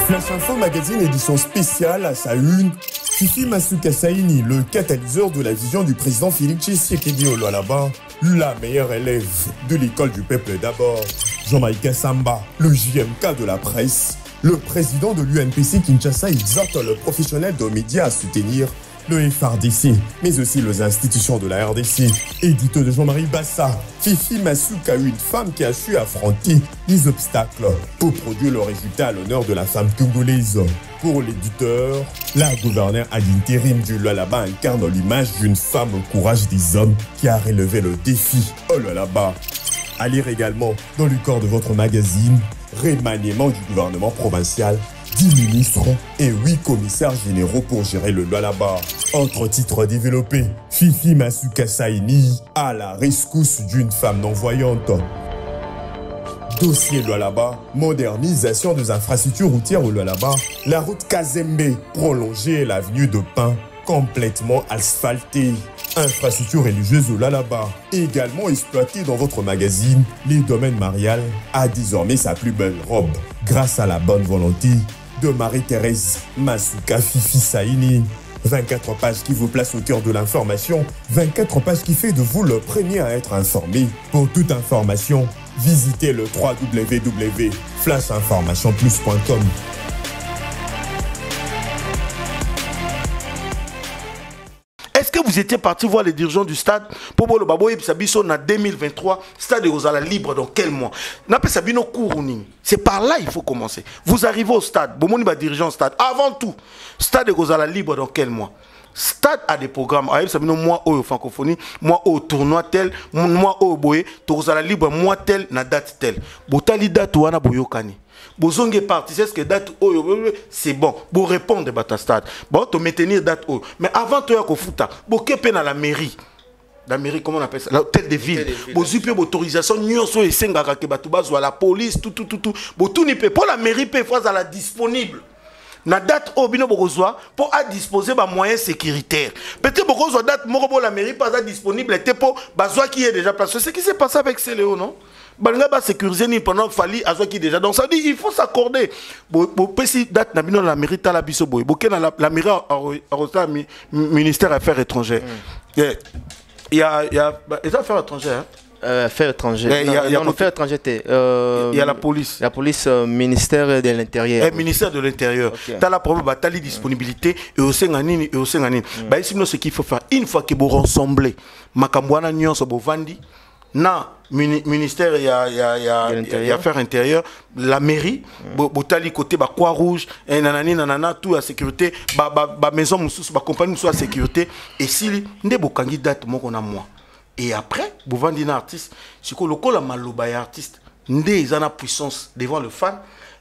Flash Info Magazine édition spéciale à sa une, Fifi Masuka Saini, le catalyseur de la vision du président Félix Tshisekedi au Lualaba, la meilleure élève de l'école du peuple d'abord. Jean-Maïka Samba, le JMK de la presse, le président de l'UNPC Kinshasa exhorte le professionnel de médias à soutenir le FRDC, mais aussi les institutions de la RDC. Édito de Jean-Marie Bassa, Fifi Masuka, une femme qui a su affronter les obstacles pour produire le résultat à l'honneur de la femme congolaise. Pour l'éditeur, la gouverneure à l'intérim du Lualaba incarne l'image d'une femme au courage des hommes qui a relevé le défi au Lualaba. À lire également dans le corps de votre magazine, remaniement du gouvernement provincial, 10 ministres et 8 commissaires généraux pour gérer le Lualaba. Autre titre développé, Fifi Masuka Saini à la rescousse d'une femme non-voyante. Dossier Lualaba, modernisation des infrastructures routières au Lualaba, la route Kazembe prolongée l'avenue de Pin complètement asphaltée. Infrastructure religieuse au Lualaba, également exploitée dans votre magazine, les domaines mariales a désormais sa plus belle robe grâce à la bonne volonté de Marie-Thérèse Masuka Fifi Saini. 24 pages qui vous placent au cœur de l'information, 24 pages qui fait de vous le premier à être informé. Pour toute information, visitez le www.flashinformationplus.com. Est-ce que vous étiez parti voir les dirigeants du stade pour le Babo et Sabiso en 2023, stade de Rosala libre dans quel mois? C'est par là il faut commencer. Vous arrivez au stade, Bomoni va dirigeant au stade. Avant tout, stade de Rosala libre dans quel mois? Stade a des programmes. Moi au francophonie, moi au tournoi tel, moi au boye, Rosala libre, moi tel, na date tel. Botali date ou ana boyokani. Bozonge parti, c'est ce que date c'est bon. Pour répondre à stade. Bon, te maintenir date mais avant toi ko futa, boké peine à la mairie. La mairie, comment on appelle ça? L'hôtel de ville. Vous avez l'autorisation, nous et Sengaka que batoubazo à la police, tout. Bon, tout n'y peut. Pour la mairie, peut faire la disponible. Na date au bino bokozwa pour à disposer de moyens sécuritaires. Peut-être bokozwa date morobo la mairie pas disponible était pour bazwa qui est déjà placé. C'est ce qui s'est passé avec Céléo, non? Banga ba sécuriser ni pendant fali azwa qui déjà. Donc ça dit il faut s'accorder. Bo pesi date na bino la mairie ta la biso boy. Bo na la mairie à ministère Affaires étrangères. Il y a les affaires étrangères. Affaires étrangères. Il y a la police. La police, ministère de l'Intérieur. Ministère de l'Intérieur. Tu as la problème, tu as la disponibilité. Et au Senganini, et au Senganini. Ici, ce qu'il faut faire, une fois que vous rassemblez, Makambouana Nyon, Sobovandi, na ministère, il y a Affaires intérieures, la mairie, botali côté ba Croix-Rouge, nanana, tout la sécurité, ba maison, ba compagnie, la sécurité. Et si, ne bo candidat, moi, on a moi. Et après, vous vendez un artiste, c'est que le col a maloba artiste, ils ont la puissance devant le fan,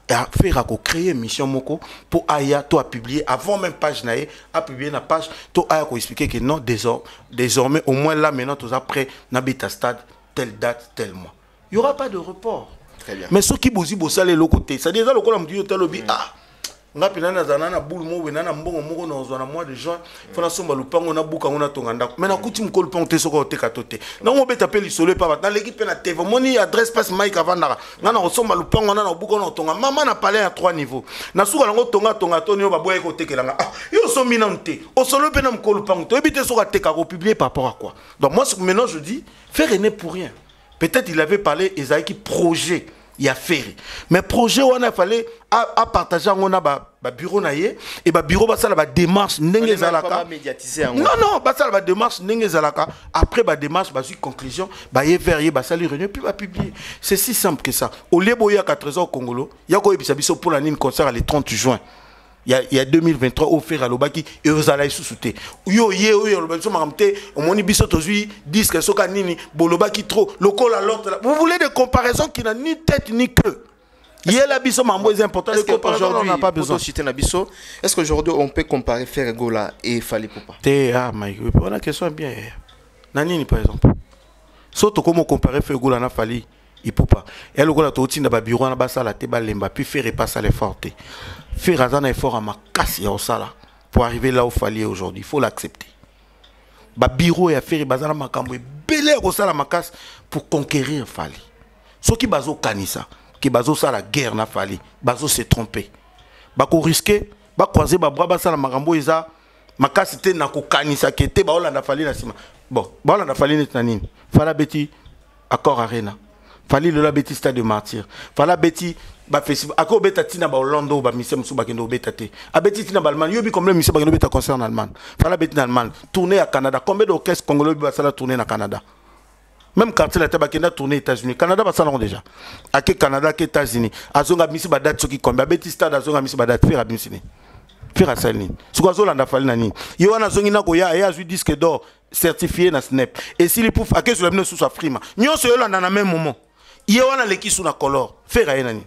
et à faire créer une mission moko pour aya to a publier avant même page naé, à publier la page, to aya ko expliquer que non désormais au moins là maintenant tous après n'habite stade telle date tel mois. Il y aura pas de report. Très bien. Mais ceux qui bossent le côté, c'est déjà le col a me dit tel lobby ah nga pinana zanana boule mo wenana mbongo moko na zona mois de juin fona somba lupango na buka ngona tonganda mais na kuti mkol ponte soko te katote na ngo beta pe lisolo pa na l'équipe na TV moni adresse passe Mike avandara nga na somba lupango na buka na tonga mama na palais à 3 niveaux na suka ngo tonga tonio ba boye ko tekelanga ah yo so minante o solo pe na mkol ponte to ebite soko te ka ko publier par rapport à quoi. Donc moi maintenant je dis faire n'est pour rien. Peut-être il avait parlé Esaïe qui projet il y a fait mais projet on a fallu à partager on a ba bureau naie et ba bureau ba ça la démarche ndenge zalaka non ba ça la démarche ndenge zalaka après ba démarche ba suite conclusion ba y faire ba ça les réunion puis ba publier. C'est si simple que ça. Au lieu boya 4 trésor congolo ya ko ebisa biso pour la nine concert le 30 juin il y a 2023 offert à l'obaki et aux alaïs sous-souté. Yo l'obaki maramte au moni biso tozui disque soka nini bolobaki trop lokola l'autre. Vous voulez des comparaisons qui n'ont ni tête ni queue. La biso mambo est important. Est-ce qu'aujourd'hui, on n'a pas besoin. Est-ce qu'aujourd'hui on peut comparer Ferregola et Fally Ipupa? Ah my God, on a question bien. Nanini par exemple. Surtout comment comparer Ferregola na Fally Ipupa. Et le gola toti na ba bureau na ba sala te ba lemba puis faire repasser l'effort. Faire un effort à ma casse ya osala pour arriver là où Fally aujourd'hui. Il faut l'accepter. Ba bureau ya faire bazana makambo belé osala ma casse pour conquérir Fally. Ceux qui bazo kanisa, qui bazo ça la guerre na Fally, bazo se tromper. Bako risquer, ba croiser ba bras ba sala makambo isa ma casse te na ko kanisa qui était ba olanda Fally na sima. Bon, ba olanda Fally net na nini? Fala beti accord arena. Fally le la beti stade de martyr. Fala beti ba festival ako beta tina ba Orlando ba mise musu ba kendo beta te. A beti tina ba Allemagne, yo bi comme le mise ba kendo beta concert en Allemagne. Fala beti en Allemagne, tourner à Canada. Combien d'orchestres congolais ba sala tourner na Canada? Même quand la taba kenda tourner États-Unis, Canada ba sala déjà. Ake Canada ke États-Unis. Azonga mise ba date soki combien beti stade azonga mise ba date faire abimsini. Faire à Salini. Soko zolanda Fally nani. Yo wana zongi na ko ya eu disque d'or certifié na Snap. Et si les pouf ake sur la sous sa frima. Nyon se yolanda na même moment. Yo wana leki sous na color. Faire à nani.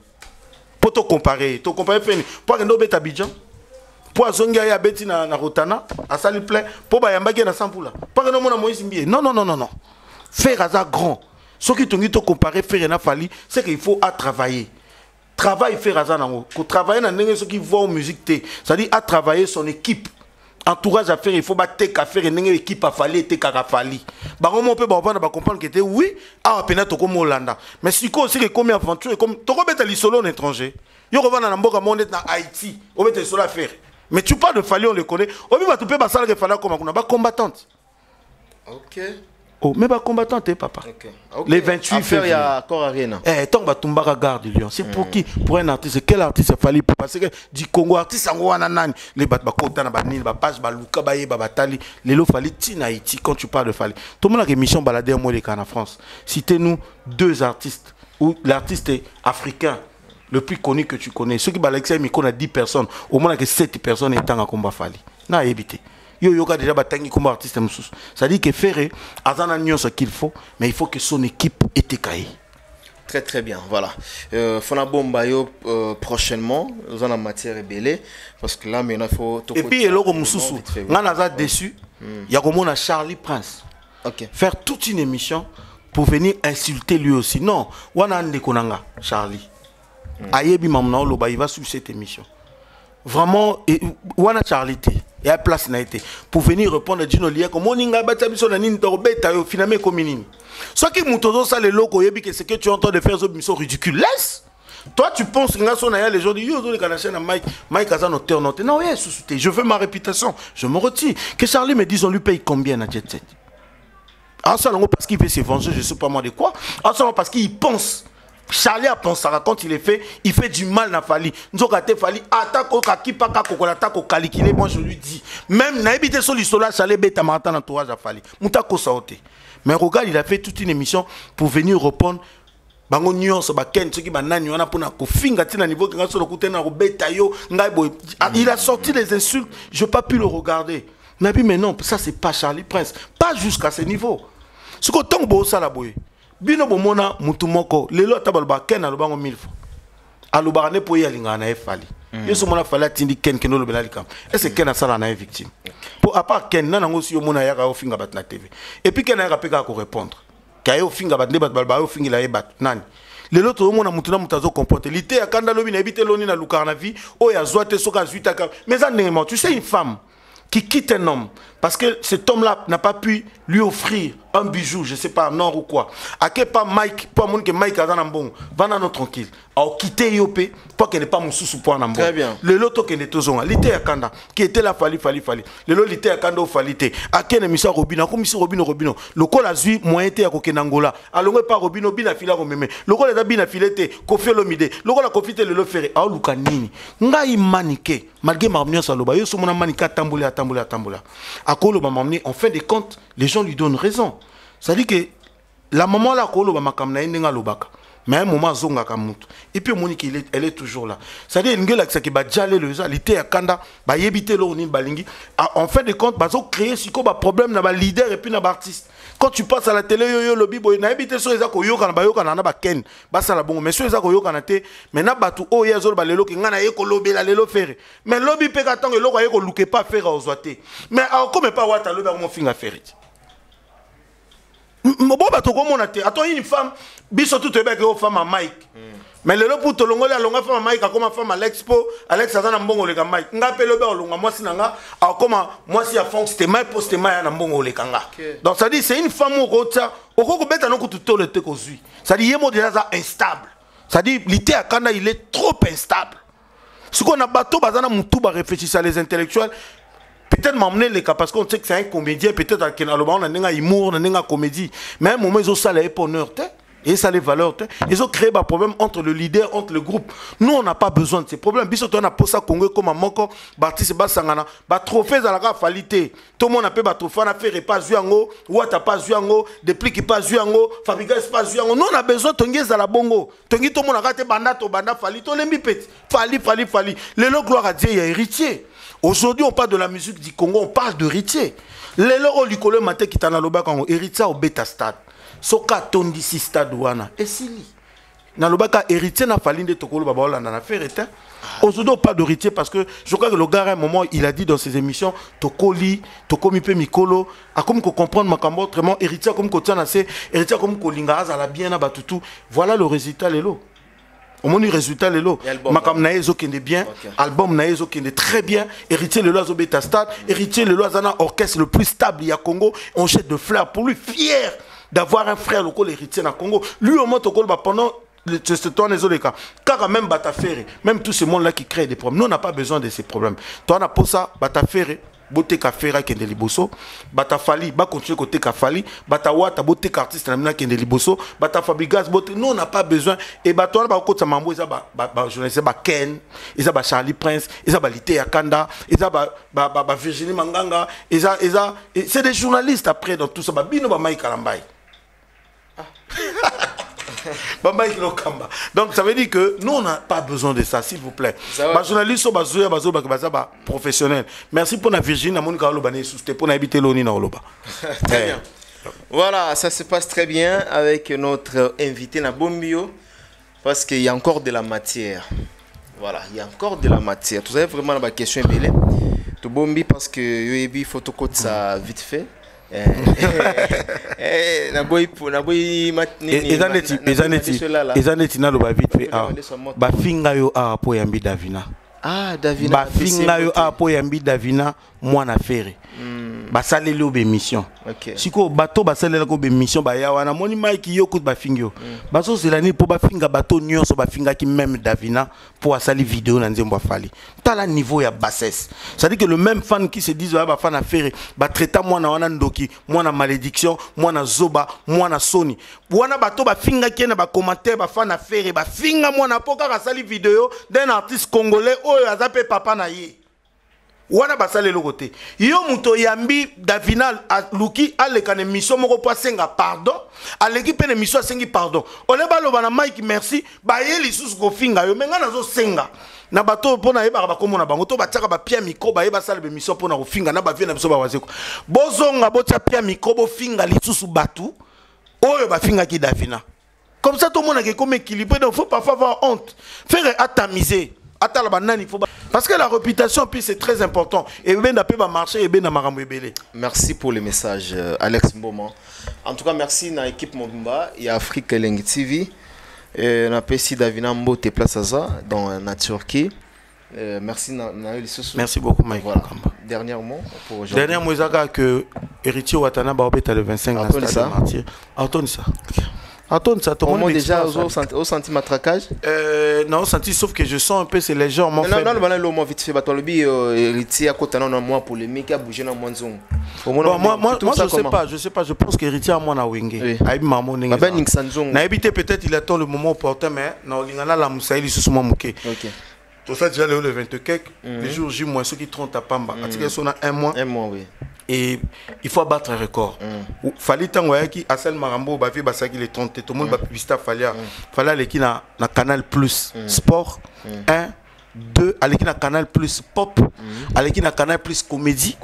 Pour te comparer, fini. Pour que nous bêta Abidjan, pour zonga ya beti na Rotana, à sali plein, pour bayamba qui na Sampula. Pour que nous mona Moïse Mbie. Non. Faire à ça grand. Ce qui te comparer faire na Fally, c'est qu'il faut à travailler. Travail faire à ça nango. Ko travailler na ndenge ceux qui voient en musique té. C'est-à-dire à travailler son équipe. Entourage à faire, il faut battre qu'à faire une équipe à Fally et qu'à Fally. Bah comment on peut comprendre que oui, à peine comme Hollanda. Mais si quoi aussi que comme aventure comme toko beta li solo en étranger. Yo revend na mboka monde na Haïti, on beta solo à faire. Mais tu parles de Fally, on le connaît. On va tout peut basala que Fally comme on a combattante. OK. Oh, mais pas combattante, papa. Okay. Les 28 février. Il y a encore Arena. Tant que tu vas garder Lyon. C'est pour qui? Pour un artiste. Quel artiste Fally Ipupa? Parce que du Congo, artiste en Ouananani. Les Batbakota, Nabani, Bapache, Baluka, Baye, Babatali. Les lots Fally, Tinaïti, quand tu parles de Fally. Tout le monde a une mission baladée en en France. Citez-nous 2 artistes. Ou l'artiste africain le plus connu que tu connais. Ceux qui baladent, mais qu'on a 10 personnes. Au moins que 7 personnes étant en combat Fally. N'a évité. Yo yoga déjà batangi comme artiste moussous. Ça dit que Ferré a ce qu'il faut, mais il faut que son équipe ait caillé. Très bien, voilà. Fona Bombayo prochainement, nous en matière rebelle parce que là maintenant il faut. Et puis il y a moussous. On a déçu. Il y a comme on a Charlie Prince. OK. Faire toute une émission pour venir insulter lui aussi. Non, on a un déconanga Charlie. Ayebi mamna loba il va sur cette émission. Vraiment, on a Charlie. Il y a place naïté pour venir répondre à Dino Lia comme on n'a pas de mission ni d'orbeta au finalement comme ini. Ce qui m'outozo ça les locaux yebi que c'est que tu es en train de faire des missions ridicules. Laisse. Toi tu penses que son aya les gens disent yo les canadiens na Mike Azan auteur noté. Non ouais sous-souté. Je veux ma réputation. Je me retire. Que Charlie me dise on lui paye combien à Jet Set. En seulement parce qu'il veut se venger, je sais pas moi de quoi. En seulement parce qu'il pense. Charlie a pensé quand il fait du mal à Fally. Nous avons Fally attaque au kakipa kakokola attaque au kalikile. Moi je lui dis même na habité sur l'isola Charlie beta martin entourage à Fally. Moutako saoté. Mais regarde il a fait toute une émission pour venir répondre. Bango nuance ba ken ceux qui ba nani wana pona ko finga tina niveau que ngaso lokute na beta yo ngai boy. Il a sorti les insultes, je pas pu le regarder. Mais non, ça c'est pas Charlie Prince, pas jusqu'à ce niveau. Ce que tant bo ça la boy. Bino bomona mutumoko lelo tabalba ken alobango 1000 fois alobara ne poyi alinga na Fally yeso mona Fally atindi ken keno lobela likam est-ce que ken asala na victime pour à part ken nana ngo si yo mona yaka ofinga bat na TV et puis ken yaka peka ko répondre kayo ofinga bat ne bat balba ofingi la bat nani lelo to mona mutuna mutazo comporter lité ya kanda lobi na ebite loni na lukar na vie o ya zoate soka zuita ka mais en tu sais une femme qui quitte un homme parce que cet homme-là n'a pas pu lui offrir un bijou, je sais pas, non ou quoi. À quel pas Mike, pas mon que Mike a dans un bon, va dans notre tranquille. Alors quitter Yopé, pour qu'elle n'ait pas mon sous pour un bon. Très bien. Le loto qui est toujours, l'été à Kanda, qui était là, Fally. Le lot l'été à Kanda au Falité. À quel émission Robino, comme ici Robino. Le col a zui, moyen été à Kokenangola. Alors pas Robino, bin à fila romeme. Le col a bin à filete, Kofi Lomide. Le col a confité le ferré. Ah, Lukanini. Ngai maniqué, malgré ma mignon saloba. Yo somona manika tamboula. À Kolo, en fin de compte, les gens lui donnent raison. Ça dit que la maman la Kolo, ma kamna indenga lobaka. mais à un moment zonga kamutu et puis Monique elle est toujours là ça dit ngela que ça qui ba jalé le ça l'été à kanda ba yebité lo ni balingi en fin de compte ba zo créer siko ba problème na ba leader et puis na ba artiste quand tu passes à la télé yo lobby boy na yebité so eza ko yoka na ba yoka na ba ken ba sala bongo mais so eza ko yoka na te mais na batu o yezo ba lelo ki ngana ye ko lobby la lelo faire mais lobby pe ka tango eloko ye ko luke pas faire ozoate mais comme pas wata lobby mo finga faire bon bato komona te attends une femme biso tout ebe ke femme à Mike mais le pour to longole alonga femme à Mike comme femme à l'expo Alex azana mbongo le ka Mike ngape lobe olonga moi sinanga akoma moi si a fond c'était Mike poste Mike na mbongo le kanga donc ça dit c'est une femme au rota oko beta no kutu to le te kozui ça dit yemo déjà ça instable ça dit l'ité à Kanda il est trop instable ce qu'on a bateau bazana mutu ba réfléchir à les intellectuels. Peut-être m'emmener les cas parce qu'on sait que c'est un comédien, peut-être qu'il a un humour, un comédie. Mais à un moment, ils ont ça les honneurs, et ça les valeurs. Ils ont créé un problème entre le leader, entre le groupe. Nous, on n'a pas besoin de ces problèmes. Bisous, on a posé ça Congo comme un moko, Baptiste Bassangana, trophée à la rafalité. Tout le monde a fait trophée, on a fait pas Zuango, Ouata pas Zuango, depuis qui pas Zuango, Fabrigas pas Zuango. Nous, on a besoin de Tonguez à la bongo. Tongi, tout le monde a raté Banda, Fali, tout le monde Fali. Le lot gloire à Dieu, il y a héritier. Aujourd'hui, on parle de la musique du Congo, on parle de héritier. Les loro likolo maté qui t'a naloba Congo, héritier au bêta stade. Soka tondi si stade wana. Et si naloba ka héritier na falinde tokolo babaola na faire était. Aujourd'hui, on parle d'héritier parce que je crois que le gars à un moment, il a dit dans ses émissions, tokoli, tokomi pe mikolo, a comme qu'on comprendre makambo autrement héritier comme ko tiana c'est héritier comme ko linga za la bien na batutu. Voilà le résultat lelo. Au moins, le résultat, le lot. Makam Naezo qui est bien, album Naezo qui est très bien, héritier le Loiseau Beta Stade, héritier le Loazana orchestre le plus stable il y a Congo, on jette de fleurs pour lui, fier d'avoir un frère local héritier dans Congo. Lui, au moins, pendant ce temps, car même Batafere, même tout ce monde-là qui crée des problèmes, nous, on n'a pas besoin de ces problèmes. Toi, on a pour ça, Batafere. Bote kafera kende liboso bata fali ba continuer côté kafali bata wata bote artiste na kende liboso bata fabrigas bote nous on n'a pas besoin et bato ba ko mambo isa ba journaliste ba Ken isa ba Charlie Prince isa ba Lité Akanda isa ba Virginie Manganga isa c'est des journalistes après dans tout ça ba bino ba Mike Kalambai donc ça veut dire que nous on n'a pas besoin de ça s'il vous plaît. Journaliste professionnel. Merci pour la Virginie pour habiter l'oni na oloba. Très bien. Voilà, ça se passe très bien avec notre invité na Bombio parce qu'il y a encore de la matière. Voilà, il y a encore de la matière. Vous avez vraiment la question belé. To Bombi parce que il faut tout côté ça vite fait. Bafinga yo a po yambi Davina. Ah, Davina. Bafinga yo a po yambi Davina mwana fere. Basaleli obe mission. Siko bato basalela ko be mission ba ya wana moni Mike yoko bafingyo. Baso zelani po bafinga bato nyonso bafinga ki même Davina pour asali vidéo na nzembo afali. Tala niveau ya bassesse. Ça dit que le même fan qui se dit ba fan affaire ba traiter mwana wana ndoki, mwana malédiction, mwana zoba, mwana soni. Wana bato bafinga ki na ba commentaire ba fan affaire ba finga mwana po ka asali vidéo d'un artiste congolais oyo azape papa na ye. Wana basale le côté yo muto yambi Davina luki alekane mission moko pasenga pardon aleki pene mission sengi pardon ole baloba na Mike merci ba yeli susu ko finga yo menga nazo senga na bato pona yeba ba komona bango to bataka ba pia micro ba yeba sale be mission pona ko finga na ba vie na biso ba wazeko bozonga botia pia micro bo finga li susu batu oyo ba finga ki Davina comme ça tout le monde a comme équilibré donc faut parfois avoir honte faire atamiser. Parce que la réputation puis c'est très important et bien d'après marcher et bien merci pour le message Alex Mboma. En tout cas merci à l'équipe Mobimba et Afrique Elengi TV on a payé Davina Mbote place à ça dans la Turquie. Merci merci beaucoup Mike. Voilà. Dernier mot pour aujourd'hui. Dernier mot que héritier Watana Baobeta le 25 dans le stade Martyr. Attends ça. Attends, ça tombe déjà au senti matraquage. Non, senti sauf que je sens un peu c'est légèrement faible. Non, le mot vite fait bah toi le bi héritier à côté non moi polémique a bougé dans mon zone. Moi je sais pas, je pense qu'héritier à moi na wenge. Aïb maman ninga. Bah ning sanzong. Na habité peut-être il attend le moment opportun mais na lingana la musaili sous moi muké. OK. Tout ça déjà le 20 quelques les jours J moins ceux qui 30 à Pamba. Est-ce que ça a un mois oui. et il faut abattre un record. Fallait tant que Assel Marambo bavi basaki les 30 tout le monde va publicité fallait aller qui na Canal Plus sport 1 2 aller qui na Canal Plus pop aller qui na Canal Plus comédie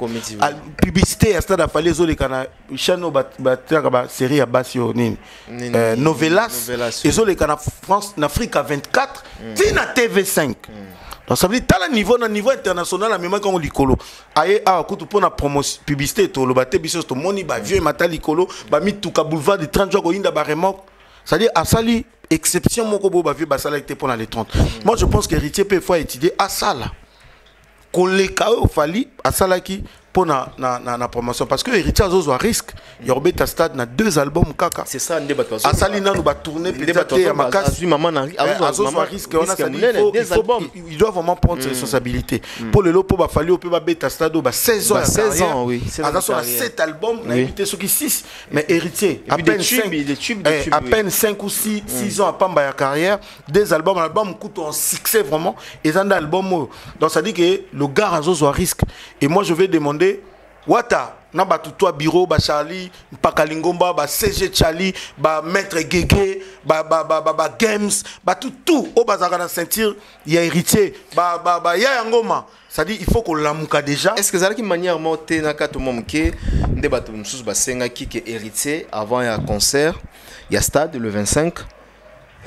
publicité à stade fallait zo les canal channel ba série à basio nini novelas et zo les canal France en Afrique 24 tina TV5. Donc ça veut dire à niveau international la même quand on licolo aye a kutu pour la promotion publicité to lo baté biso to moni ba vieux mata licolo ba mi tuka boulevard de 30 jours inda ba remok ça veut dire à sali exception moko bo ba vieux ba sala été pour les 30. Moi je pense que héritier peut fois étudier à sala koleka au fali à sala qui pour na promotion parce que héritier azo à risque il y aura beta stade na 2 albums kaka c'est ça ndé bato à sali na nous ba tourner peut-être à Makas maman na azo à risque on a ça il doit vraiment prendre ses responsabilités pour le lopo ba fali au peut ba beta stade ba 16 ans oui azo à 7 albums na évité ceux qui 6 mais héritier à peine 5 ou 6 ans à pamba ya carrière des albums coûte un succès vraiment et un album donc ça dit que le gars azo à risque et moi je vais demander Wata na ba toi bureau ba Charlie Pakalingomba ba CG Charlie ba maître Gege ba games ba tout au bazaka na sentir il y a héritier ba ya ngoma ça dit il faut qu'on l'amuka déjà est-ce que ça qui manière monter na ka to momke nde ba to msusu ba senga ki ke héritier avant ya concert il y a stade le 25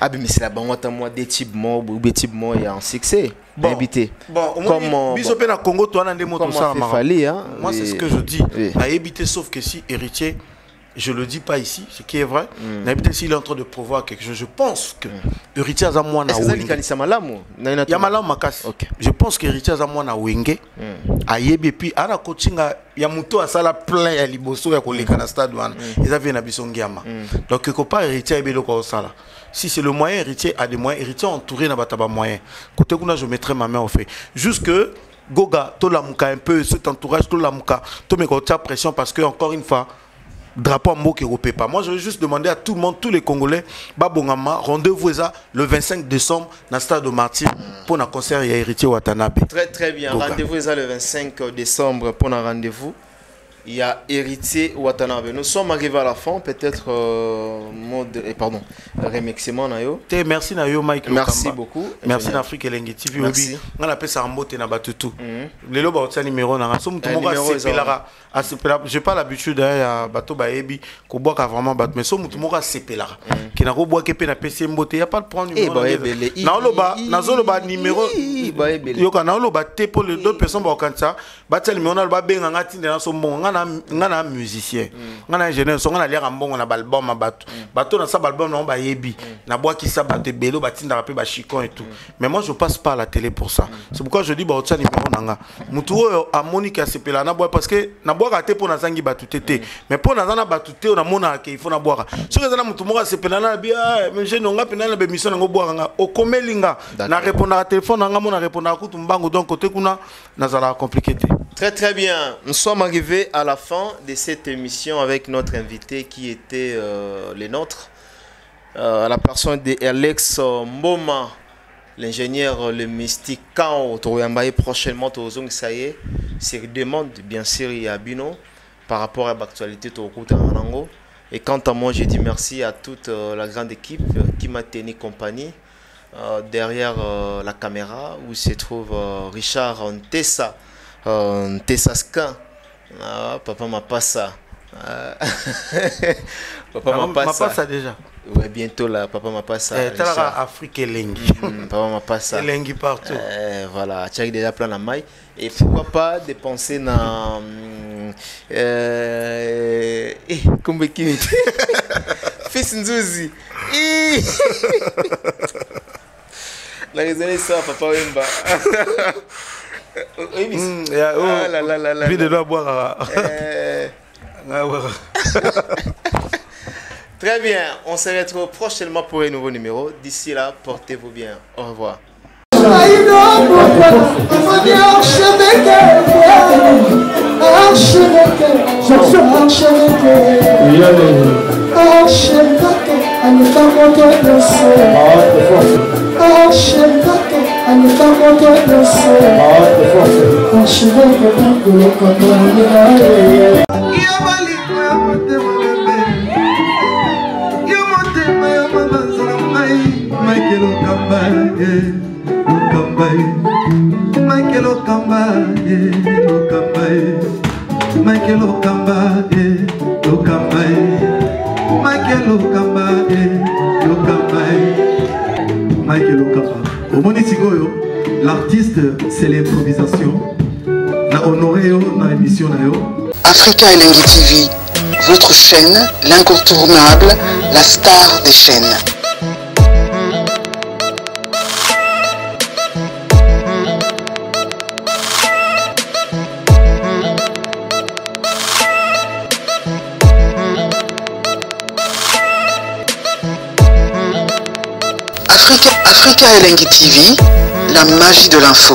ah mais c'est la bonne moi des types moi ou des types moi il y a un succès habité comme bisope na Congo toi na ndemo to ça moi c'est ce que je dis à habiter sauf que si héritier je le dis pas ici ce qui est vrai n'habiter s'il est en train de prévoir quelque chose je pense que héritier za moi na ya malamu makasi je pense que héritier za moi na wenge ayebi puis ana coachinga ya muto asala plein ya liboso ya koleka na stade wana eza vient na bisongiama donc quelque part héritier ebelo ko sala si c'est le moyen héritier a des moyens héritier entouré na bataba moyen côté kuna je mettrai ma main au feu jusque goga to la muka un peu cet entourage to la muka to me ko pression parce que encore une fois drapeau mboka européen pas moi je veux juste demander à tout le monde tous les Congolais babongama rendez-vous le 25 décembre dans stade de Martyr pour un concert et héritier Watanabe très bien Goga. Rendez-vous le 25 décembre pour un rendez-vous il y a héritier Watanabe nous sommes arrivés à la fin peut-être remerciement nayo merci nayo Mike merci beaucoup merci d'Afrique Elengi TV obi on appelle ça mbote na batutu lelo ba otsa numéro na so mutu moko asepelara j'ai pas l'habitude ya bato ba ebi ko boka vraiment bato mais so mutu moko asepelara ki na ko boka pe na PC mbote y a pas de prendre numéro na oloba na zoloba numéro yoka na oloba te pour les deux personnes ba okanta ba tel numéro na ba benga ngati na so mbongo ngana musicien ngana ingénieur so ngana lira mbongo na album bato na sa album na ba yebi na bois qui ça bato belo batinda rapé ba chicon et tout mais moi je passe pas à la télé pour ça c'est pourquoi je dis ba otsa numéro nanga mutu a Monique asepela na bois parce que na bois raté pour na zangi batu tete mais pour na zana batu te na mona ke il faut na bois so que zana mutu mo asepela na bia mais je n'onga pena na be mission ngo bois nga o komelinga na répondre à téléphone nga mo na répondre à kutu mbango donc côté kuna na zala compliqué. Très bien, nous sommes arrivés à la fin de cette émission avec notre invité qui était les nôtres, la personne de Alex Mboma, l'ingénieur, le mystique Kao, Touyambaye prochainement au Zong Saye, c'est demande bien sûr il y a Bino par rapport à l'actualité de Rango. Et quant à moi, je dis merci à toute la grande équipe qui m'a tenu compagnie derrière la caméra où se trouve Richard Ntessa. Tessaska, papa m'a pas ça. Papa m'a pas ça déjà. Ouais, bientôt là, papa m'a pas ça. Afrique Elengi. Papa m'a pas ça. Elengi partout. Voilà, tu as déjà plein la maille. Et pourquoi pas dépenser dans. Comme qui Fils Nzouzi. La raison est ça, papa Wemba. Puis de doit boire. Très bien, on se retrouve prochainement pour un nouveau numéro. D'ici là, portez-vous bien. Au revoir. Archevêque Lokamba, Lokamba, Michael Lokamba, Lokamba, Michael Lokamba. Au Monitigoyo, l'artiste, c'est l'improvisation. Na honoré dans l'émission. Africa Elengi TV, votre chaîne, l'incontournable, la star des chaînes. Africa Elengi TV, la magie de l'info.